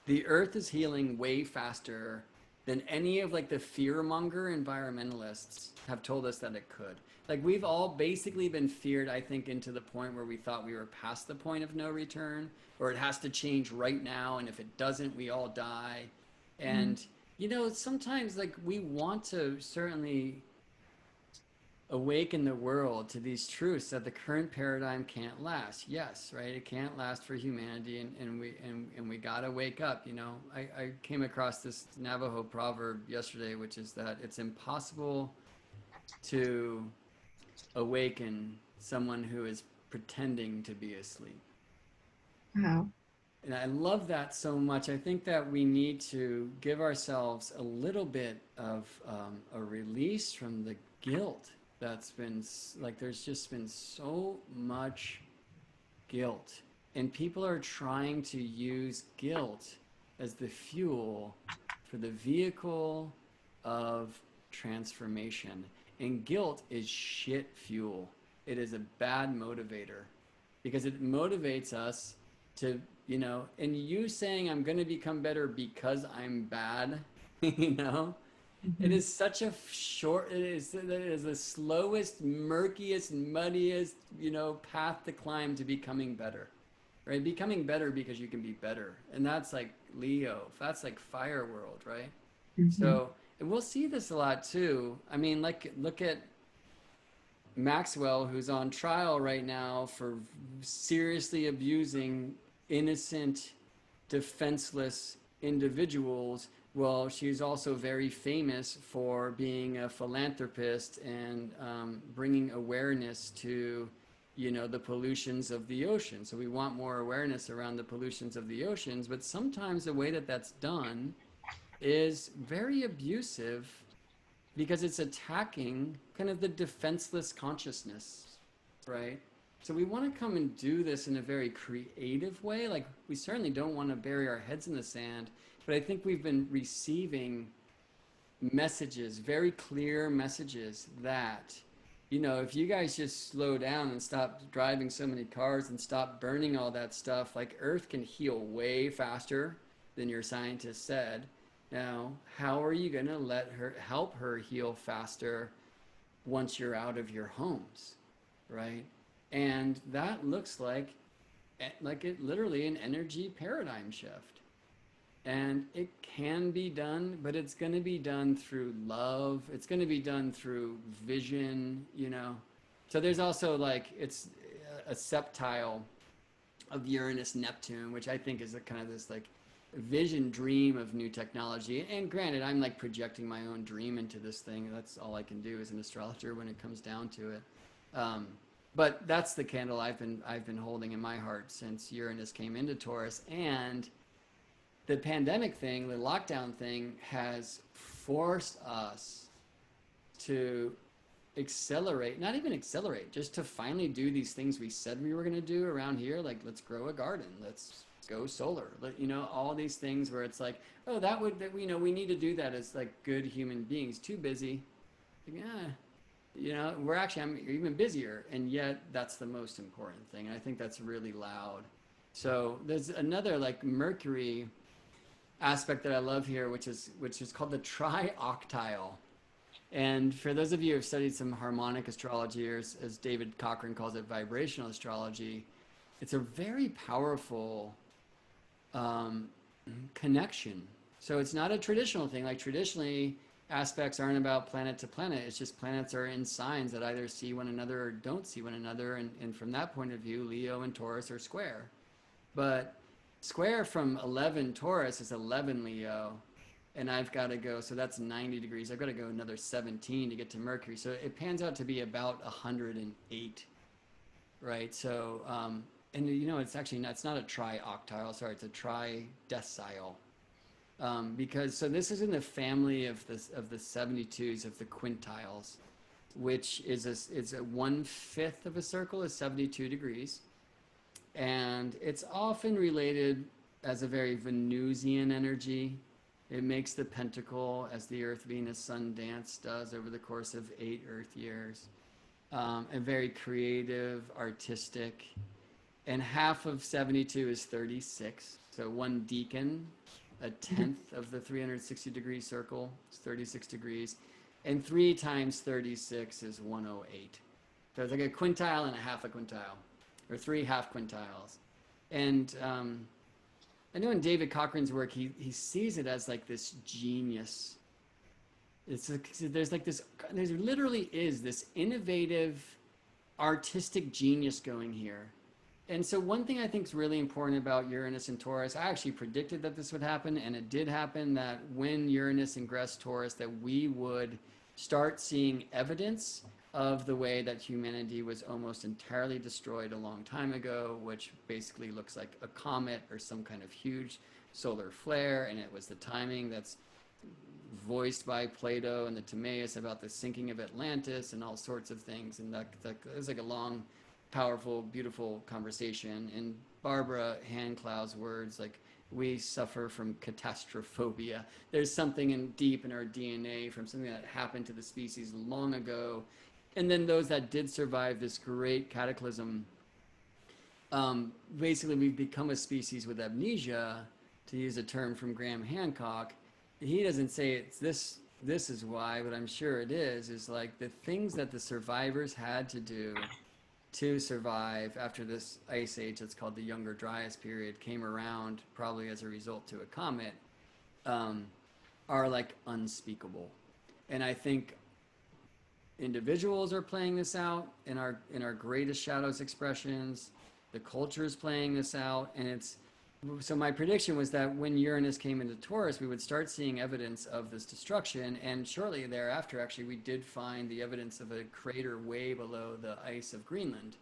the earth is healing way faster than any of like the fearmonger environmentalists have told us that it could. Like we've all basically been feared, I think, into the point where we thought we were past the point of no return, or it has to change right now, and if it doesn't, we all die. And you know, sometimes like we want to certainly awaken the world to these truths that the current paradigm can't last. Yes, right? It can't last for humanity, and we gotta wake up. You know, I came across this Navajo proverb yesterday, which is that it's impossible to awaken someone who is pretending to be asleep. Wow. And I love that so much. I think that we need to give ourselves a little bit of a release from the guilt that's been like, there's just been so much guilt. And people are trying to use guilt as the fuel for the vehicle of transformation. And guilt is shit fuel. It is a bad motivator because it motivates us to, you know, and you saying I'm going to become better because I'm bad, you know, it is such a short, it is the slowest, murkiest, muddiest, you know, path to climb to becoming better, right? Becoming better because you can be better. And that's like Leo, that's like fire world, right? So, and we'll see this a lot too. I mean, like, look at Maxwell, who's on trial right now for seriously abusing innocent, defenseless individuals. Well, she's also very famous for being a philanthropist and bringing awareness to, you know, the pollutions of the ocean. So we want more awareness around the pollutions of the oceans, but sometimes the way that that's done is very abusive because it's attacking kind of the defenseless consciousness, right? So we want to come and do this in a very creative way. Like, we certainly don't want to bury our heads in the sand, but I think we've been receiving messages, very clear messages that, you know, if you guys just slow down and stop driving so many cars and stop burning all that stuff, like Earth can heal way faster than your scientist said. Now, how are you going to help her heal faster once you're out of your homes, right? And that looks like it literally an energy paradigm shift. And it can be done, but it's going to be done through love. It's going to be done through vision, you know. So there's also like, it's a septile of Uranus Neptune, which I think is a kind of this like vision dream of new technology. And granted, I'm like projecting my own dream into this thing. That's all I can do as an astrologer when it comes down to it. But that's the candle I've been holding in my heart since Uranus came into Taurus. And the pandemic thing, the lockdown thing, has forced us to accelerate, not even accelerate, just to finally do these things we said we were going to do around here. Like, let's grow a garden. Let's go solar. You know, all these things where it's like, oh, you know, we need to do that as like good human beings. Too busy. Yeah. You know, I'm even busier. And yet that's the most important thing. And I think that's really loud. So there's another like Mercury aspect that I love here, which is called the trioctile. And for those of you who have studied some harmonic astrology, or as David Cochran calls it, vibrational astrology, it's a very powerful connection. So it's not a traditional thing. Like, traditionally, aspects aren't about planet to planet. It's just planets are in signs that either see one another or don't see one another. And from that point of view, Leo and Taurus are square. But square from 11 Taurus is 11 Leo, and I've got to go, so that's 90 degrees. I've got to go another 17 to get to Mercury. So it pans out to be about 108, right? So, and you know, it's actually not, it's not a trioctile, sorry, it's a tridecile. Because, so this is in the family of the 72s, of the quintiles, which is a 1/5 of a circle is 72 degrees. And it's often related as a very Venusian energy. It makes the pentacle, as the Earth, Venus, Sun dance does over the course of 8 Earth years. And very creative, artistic. And half of 72 is 36. So one decan a tenth of the 360-degree circle. It's 36 degrees. And 3 times 36 is 108. So it's like a quintile and a half a quintile, or 3 half quintiles. And I know in David Cochran's work, he sees it as like this genius. There's literally is this innovative artistic genius going here. And so one thing I think is really important about Uranus and Taurus, I actually predicted that this would happen, and it did happen, that when Uranus ingressed Taurus, that we would start seeing evidence of the way that humanity was almost entirely destroyed a long time ago, which basically looks like a comet or some kind of huge solar flare. And it was the timing that's voiced by Plato and the Timaeus about the sinking of Atlantis and all sorts of things. And it was like a long, powerful, beautiful conversation. And Barbara Handclau's words, like, we suffer from catastrophophobia. There's something deep in our DNA from something that happened to the species long ago. And then those that did survive this great cataclysm, basically we've become a species with amnesia, to use a term from Graham Hancock. He doesn't say it's this is why, but I'm sure it is like the things that the survivors had to do to survive after this ice age that's called the Younger Dryas period came around, probably as a result to a comet, are like unspeakable. And I think individuals are playing this out in our greatest shadows expressions. The culture is playing this out, and so my prediction was that when Uranus came into Taurus, we would start seeing evidence of this destruction. And shortly thereafter, actually, we did find the evidence of a crater way below the ice of Greenland,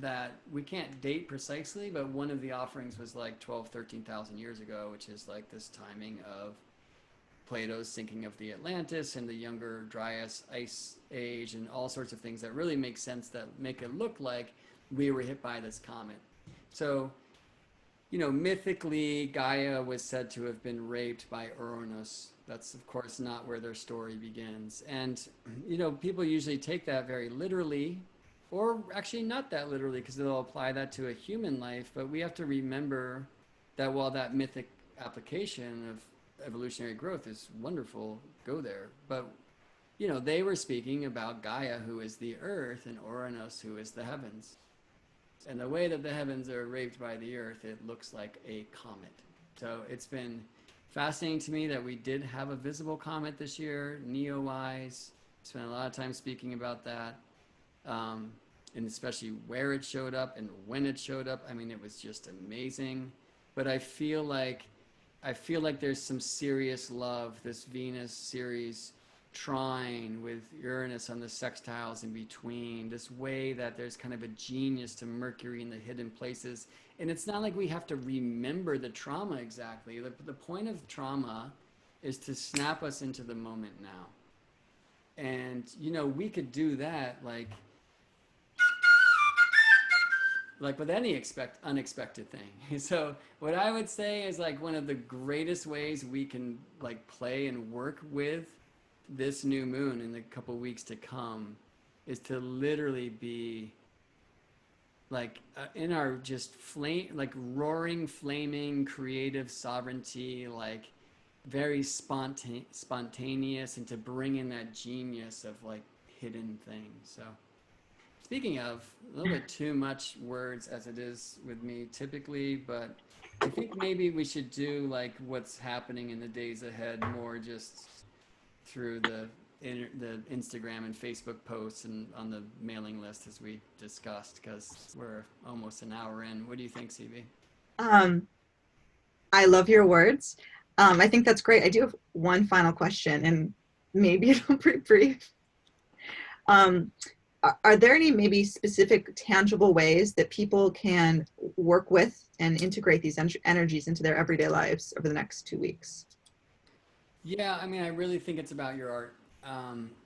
that we can't date precisely, but one of the offerings was like 13,000 years ago, which is like this timing of Plato's sinking of the Atlantis and the Younger Dryas ice age and all sorts of things that really make sense, that make it look like we were hit by this comet. So, mythically, Gaia was said to have been raped by Uranus. That's, of course, not where their story begins. And, people usually take that very literally, or actually not that literally, because they'll apply that to a human life. But we have to remember that while that mythic application of evolutionary growth is wonderful, go there. But, they were speaking about Gaia, who is the earth, and Uranus, who is the heavens. And the way that the heavens are raped by the earth, it looks like a comet. So it's been fascinating to me that we did have a visible comet this year, Neowise. Spent a lot of time speaking about that, and especially where it showed up and when it showed up. I mean, it was just amazing. But I feel like there's some serious love, this Venus series trine with Uranus on the sextiles in between, this way that there's kind of a genius to Mercury in the hidden places. And it's not like we have to remember the trauma exactly. The point of trauma is to snap us into the moment now. And, we could do that like with any unexpected thing. So what I would say is like one of the greatest ways we can like play and work with this new moon in the couple weeks to come is to literally be like in our just roaring, flaming, creative sovereignty, like very spontaneous, and to bring in that genius of like hidden things. So speaking of, a little bit too much words as it is with me typically, but I think maybe we should do like what's happening in the days ahead more just through the Instagram and Facebook posts and on the mailing list, as we discussed, because we're almost an hour in. What do you think, CB? I love your words. I think that's great. I do have one final question, and maybe it'll be brief. Are there any maybe specific tangible ways that people can work with and integrate these energies into their everyday lives over the next 2 weeks? Yeah, I mean, I really think it's about your art.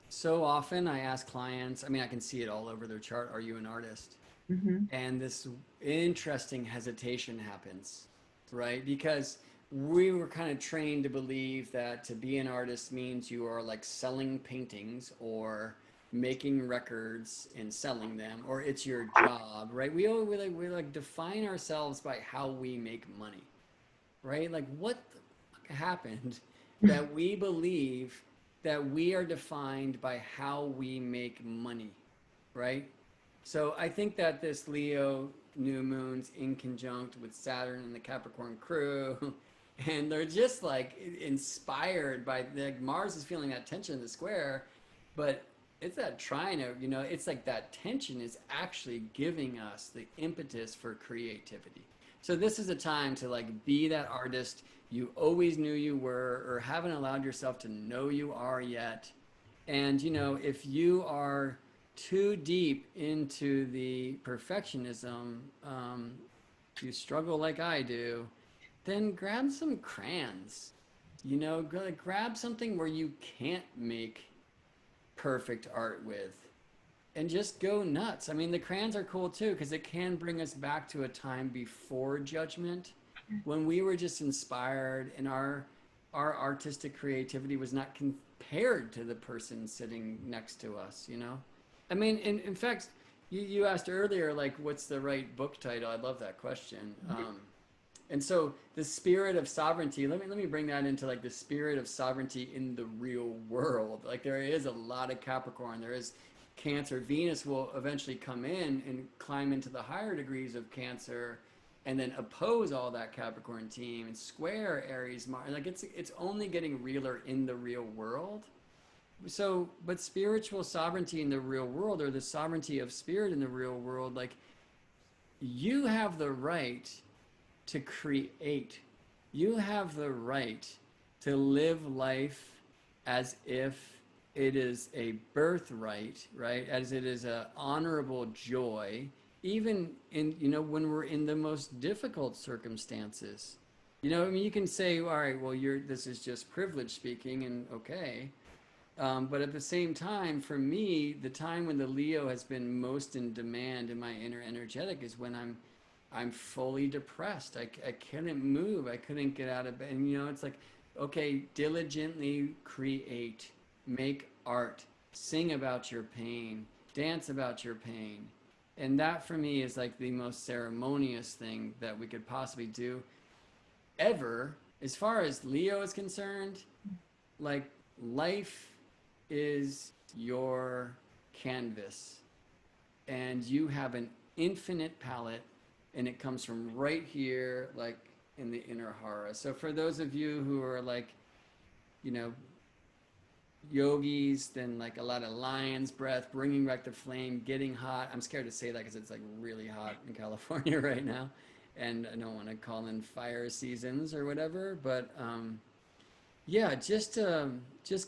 So often I ask clients, I mean, I can see it all over their chart, are you an artist? Mm-hmm. And this interesting hesitation happens, right? Because we were kind of trained to believe that to be an artist means you are like selling paintings or making records and selling them, or it's your job, right? We like define ourselves by how we make money. right? Like, what the fuck happened that we believe that we are defined by how we make money, right? So I think that this Leo new moon's in conjunct with Saturn and the Capricorn crew, and they're just like inspired by, like, Mars is feeling that tension in the square, but it's that trine, you know, it's like that tension is actually giving us the impetus for creativity. So this is a time to like be that artist you always knew you were or haven't allowed yourself to know you are yet. And you know, if you are too deep into the perfectionism, if you struggle like I do, then grab some crayons. You know, grab something where you can't make perfect art with and just go nuts. I mean, the crayons are cool too because it can bring us back to a time before judgment when we were just inspired and our artistic creativity was not compared to the person sitting next to us, you know? I mean, in fact, you asked earlier, like, what's the right book title? I love that question. And so the spirit of sovereignty, let me bring that into like the spirit of sovereignty in the real world. Like there is a lot of Capricorn, there is Cancer. Venus will eventually come in and climb into the higher degrees of Cancer and then oppose all that Capricorn team and square Aries Mars. Like it's only getting realer in the real world. So, but spiritual sovereignty in the real world, or the sovereignty of spirit in the real world, like you have the right to create. You have the right to live life as if it is a birthright, right? As it is an honorable joy, even in, you know, when we're in the most difficult circumstances. You know, I mean, you can say, all right, well, this is just privilege speaking, and okay. But at the same time, for me, the time when the Leo has been most in demand in my inner energetic is when I'm fully depressed. I couldn't move. I couldn't get out of bed. And, you know, it's like, okay, diligently create, make art, sing about your pain, dance about your pain. And that for me is like the most ceremonious thing that we could possibly do ever. As far as Leo is concerned, like life is your canvas and you have an infinite palette and it comes from right here, like in the inner hara. So for those of you who are like, you know, yogis, then like a lot of lion's breath, bringing back the flame, getting hot. I'm scared to say that because it's like really hot in California right now. And I don't want to call in fire seasons or whatever, but yeah, just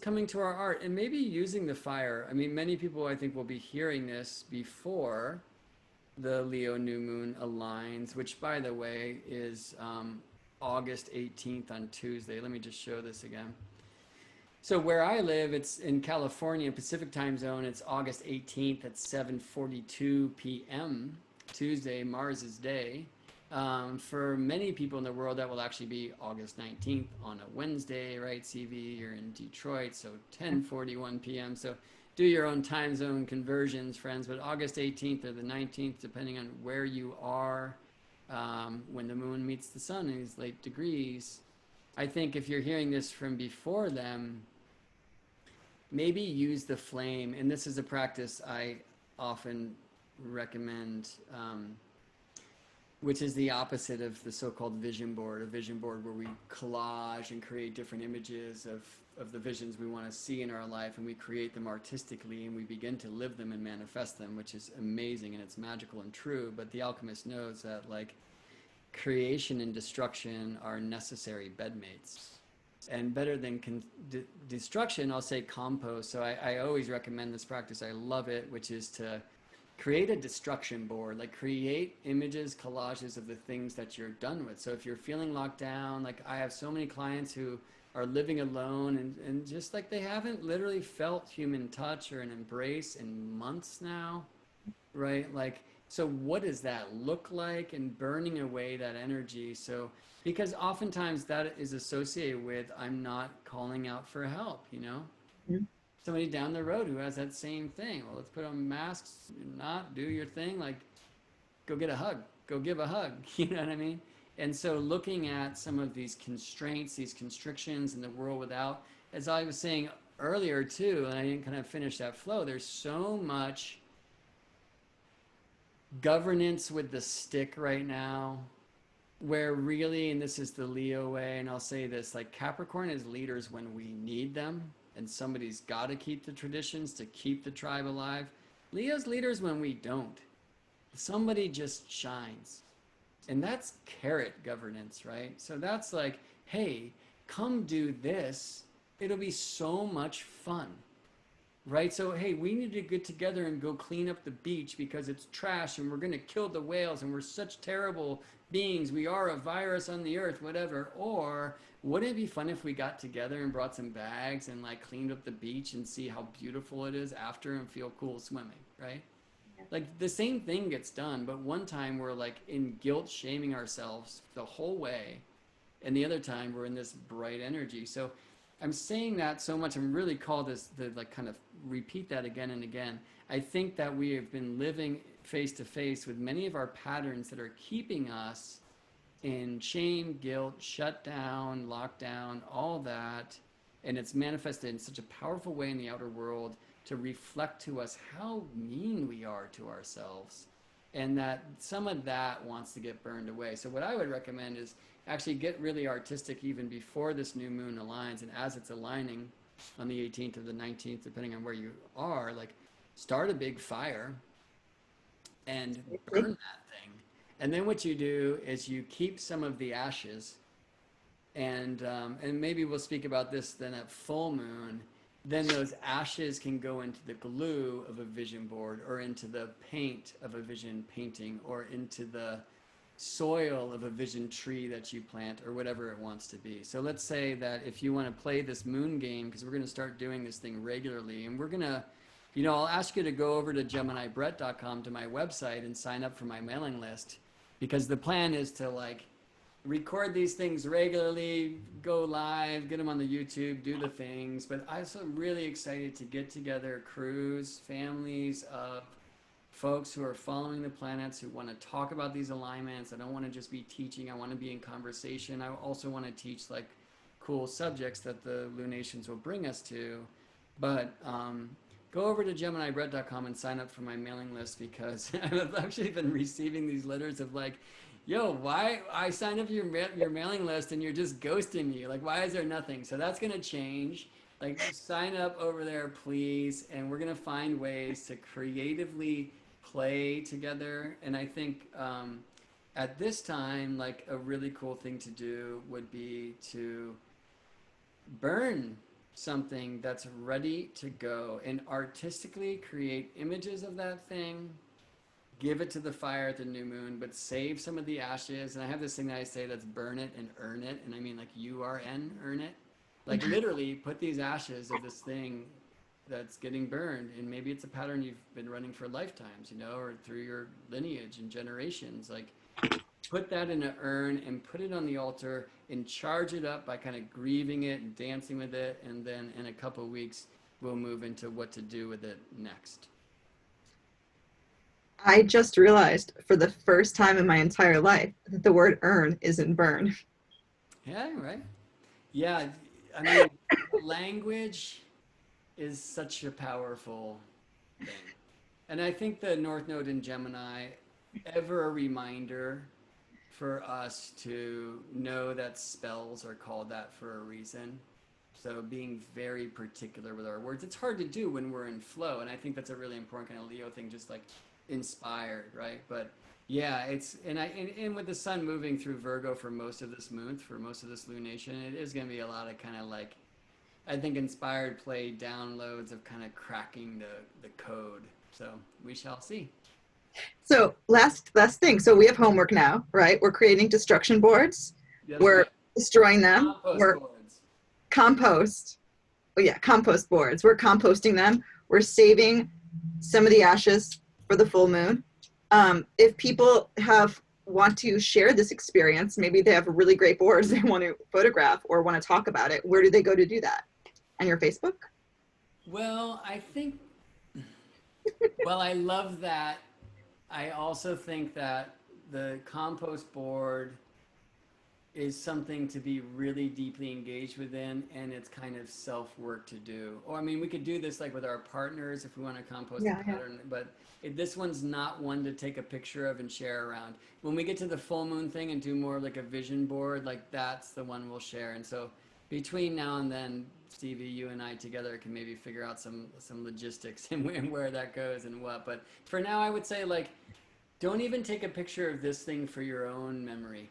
coming to our art and maybe using the fire. I mean, many people I think will be hearing this before the Leo new moon aligns, which by the way is August 18th on Tuesday. Let me just show this again. So where I live, it's in California, Pacific time zone. It's August 18th at 7:42 p.m. Tuesday, Mars's day. For many people in the world, that will actually be August 19th on a Wednesday, right? CV, you're in Detroit, so 10:41 p.m. So do your own time zone conversions, friends. But August 18th or the 19th, depending on where you are, when the moon meets the sun in these late degrees. I think if you're hearing this from before them, maybe use the flame. And this is a practice I often recommend, which is the opposite of the so-called vision board, a vision board where we collage and create different images of the visions we want to see in our life, and we create them artistically and we begin to live them and manifest them, which is amazing and it's magical and true. But the alchemist knows that like creation and destruction are necessary bedmates. And better than destruction, I'll say compost. So I always recommend this practice. I love it, which is to create a destruction board, like create images, collages of the things that you're done with. So if you're feeling locked down, like I have so many clients who are living alone and just like they haven't literally felt human touch or an embrace in months now, right? Like, so what does that look like? And burning away that energy. So, because oftentimes that is associated with, I'm not calling out for help, you know? Mhm. Somebody down the road who has that same thing. Well, let's put on masks, not do your thing. Like, go get a hug, go give a hug. You know what I mean? And so looking at some of these constraints, these constrictions in the world without, as I was saying earlier too, and I didn't kind of finish that flow, there's so much governance with the stick right now where really, and this is the Leo way, and I'll say this, like Capricorn is leaders when we need them, and somebody's got to keep the traditions to keep the tribe alive. Leo's leaders when we don't. Somebody just shines. And that's carrot governance, right? So that's like, hey, come do this. It'll be so much fun, right? So, hey, we need to get together and go clean up the beach because it's trash and we're going to kill the whales and we're such terrible beings. We are a virus on the earth, whatever. Or wouldn't it be fun if we got together and brought some bags and like cleaned up the beach and see how beautiful it is after and feel cool swimming, right? Like the same thing gets done, but one time we're like in guilt shaming ourselves the whole way, and the other time we're in this bright energy. So I'm saying that so much. I'm really called this to like kind of repeat that again and again. I think that we have been living face to face with many of our patterns that are keeping us in shame, guilt, shut down, lockdown, all that. And it's manifested in such a powerful way in the outer world to reflect to us how mean we are to ourselves. And that some of that wants to get burned away. So what I would recommend is actually get really artistic even before this new moon aligns. And as it's aligning on the 18th or the 19th, depending on where you are, like start a big fire and burn that thing. And then what you do is you keep some of the ashes, and maybe we'll speak about this then at full moon. Then those ashes can go into the glue of a vision board, or into the paint of a vision painting, or into the soil of a vision tree that you plant, or whatever it wants to be. So let's say that if you want to play this moon game, because we're going to start doing this thing regularly, and we're going to, I'll ask you to go over to GeminiBrett.com to my website and sign up for my mailing list, because the plan is to like record these things regularly, go live, get them on the YouTube, do the things. But I'm also really excited to get together crews, families of folks who are following the planets, who want to talk about these alignments. I don't want to just be teaching. I want to be in conversation. I also want to teach like cool subjects that the lunations will bring us to. But go over to GeminiBrett.com and sign up for my mailing list, because I've actually been receiving these letters of like, yo, why I signed up for your mailing list and you're just ghosting me? Like, why is there nothing? So that's going to change. Like, sign up over there, please. And we're going to find ways to creatively play together. And I think at this time, like a really cool thing to do would be to burn something that's ready to go and artistically create images of that thing, give it to the fire at the new moon, but save some of the ashes. And I have this thing that I say that's burn it and earn it. And I mean like URN, earn it. Like literally put these ashes of this thing that's getting burned. And maybe it's a pattern you've been running for lifetimes, or through your lineage and generations. Like put that in an urn and put it on the altar and charge it up by kind of grieving it and dancing with it. And then in a couple of weeks, we'll move into what to do with it next. I just realized for the first time in my entire life that the word earn isn't burn. Yeah, right. Yeah, I mean, language is such a powerful thing. And I think the North Node in Gemini, ever a reminder for us to know that spells are called that for a reason. So being very particular with our words. It's hard to do when we're in flow. And I think that's a really important kind of Leo thing, just like inspired, right? But yeah, it's, and with the sun moving through Virgo for most of this month, for most of this lunation, it is going to be a lot of kind of like, I think inspired play downloads of kind of cracking the code. So we shall see. So last thing. So we have homework now, right? We're creating destruction boards. That's We're right. destroying them. Compost We're boards. compost. Oh yeah, compost boards. We're composting them. We're saving some of the ashes for the full moon. If people want to share this experience, maybe they have really great boards they want to photograph or want to talk about it, where do they go to do that? On your Facebook? Well, I think, well, I love that. I also think that the compost board is something to be really deeply engaged within, and it's kind of self-work to do. Or I mean, we could do this like with our partners if we want to compost a Yeah, yeah. pattern, but this one's not one to take a picture of and share around. When we get to the full moon thing and do more like a vision board, like that's the one we'll share. And so between now and then, Stevie, you and I together can maybe figure out some logistics and where that goes and what. But for now, I would say like don't even take a picture of this thing for your own memory.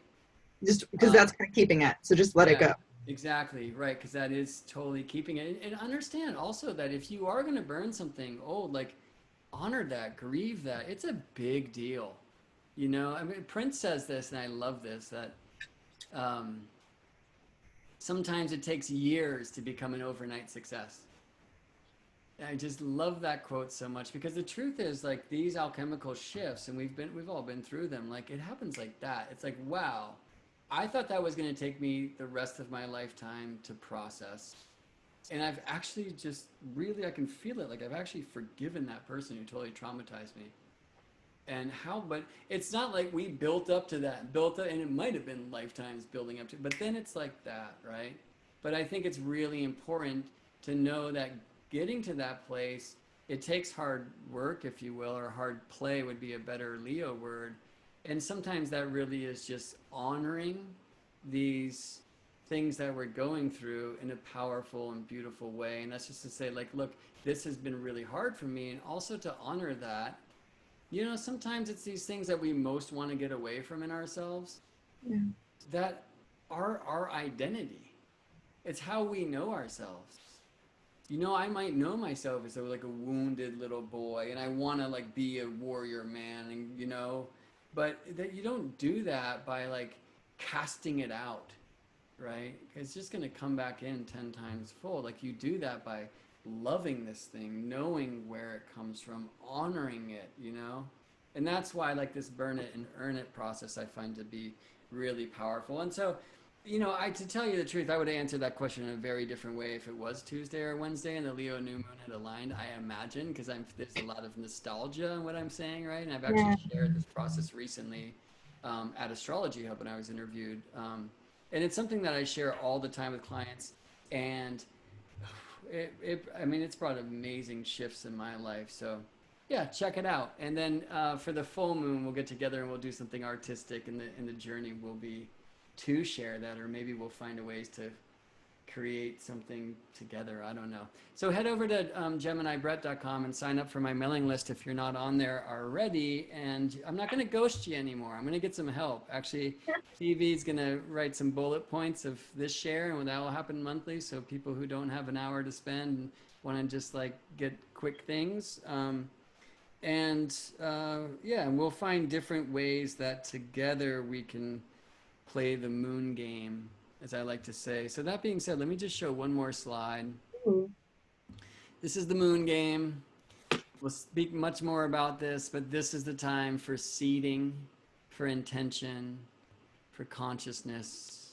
Just because that's kind of keeping it. So just let it Yeah, go. exactly. Right. Because that is totally keeping it. And understand also that if you are going to burn something old, like honor that, grieve that. It's a big deal. You know, I mean, Prince says this, and I love this, that um, sometimes it takes years to become an overnight success. I just love that quote so much because the truth is like these alchemical shifts, and we've all been through them. Like it happens like that. It's like, wow, I thought that was going to take me the rest of my lifetime to process. And I've actually just really, I can feel it. Like I've actually forgiven that person who totally traumatized me. And how, but it's not like we built up to that, built up, and it might have been lifetimes building up to, but then it's like that, right? But I think it's really important to know that getting to that place, it takes hard work, if you will, or hard play would be a better Leo word. And sometimes that really is just honoring these things that we're going through in a powerful and beautiful way. And that's just to say, like, look, this has been really hard for me. And also to honor that, you know, sometimes it's these things that we most want to get away from in ourselves Yeah. that are our identity. It's how we know ourselves. You know, I might know myself as like a wounded little boy and I want to like be a warrior man and you know, but that you don't do that by like casting it out, right? It's just going to come back in 10 times full. Like you do that by loving this thing, knowing where it comes from, honoring it, you know? And that's why like this burn it and earn it process I find to be really powerful. And so, you know, to tell you the truth, I would answer that question in a very different way if it was Tuesday or Wednesday and the Leo new moon had aligned. I imagine because there's a lot of nostalgia in what I'm saying, right? And I've Yeah. actually shared this process recently at Astrology Hub when I was interviewed, and it's something that I share all the time with clients. And I mean, it's brought amazing shifts in my life. So, yeah, check it out. And then for the full moon, we'll get together and we'll do something artistic, and the journey will be to share that, or maybe we'll find a ways to create something together. I don't know. So head over to GeminiBrett.com and sign up for my mailing list if you're not on there already. And I'm not going to ghost you anymore. I'm going to get some help. Actually, Stevie's going to write some bullet points of this share, and that will happen monthly. So people who don't have an hour to spend and want to just like get quick things. Yeah, and we'll find different ways that together we can play the moon game, as I like to say. So that being said, let me just show one more slide. Ooh. This is the moon game. We'll speak much more about this, but this is the time for seeding, for intention, for consciousness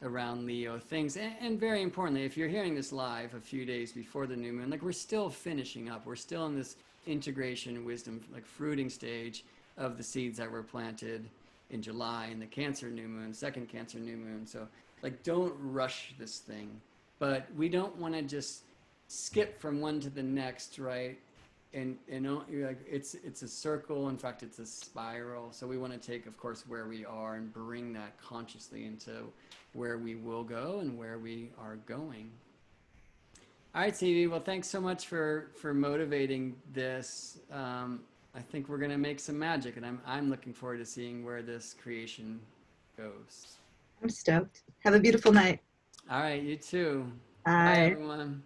around Leo things. And very importantly, if you're hearing this live a few days before the new moon, like we're still finishing up. We're still in this integration wisdom, like fruiting stage of the seeds that were planted in July in the Cancer new moon, second Cancer new moon. So like don't rush this thing, but we don't want to just skip from one to the next, right? And you're like it's a circle. In fact, it's a spiral. So we want to take, of course, where we are and bring that consciously into where we will go and where we are going. All right, TV. Well, thanks so much for motivating this. I think we're gonna make some magic, and I'm looking forward to seeing where this creation goes. I'm stoked. Have a beautiful night. All right, you too. Bye, Bye. everyone.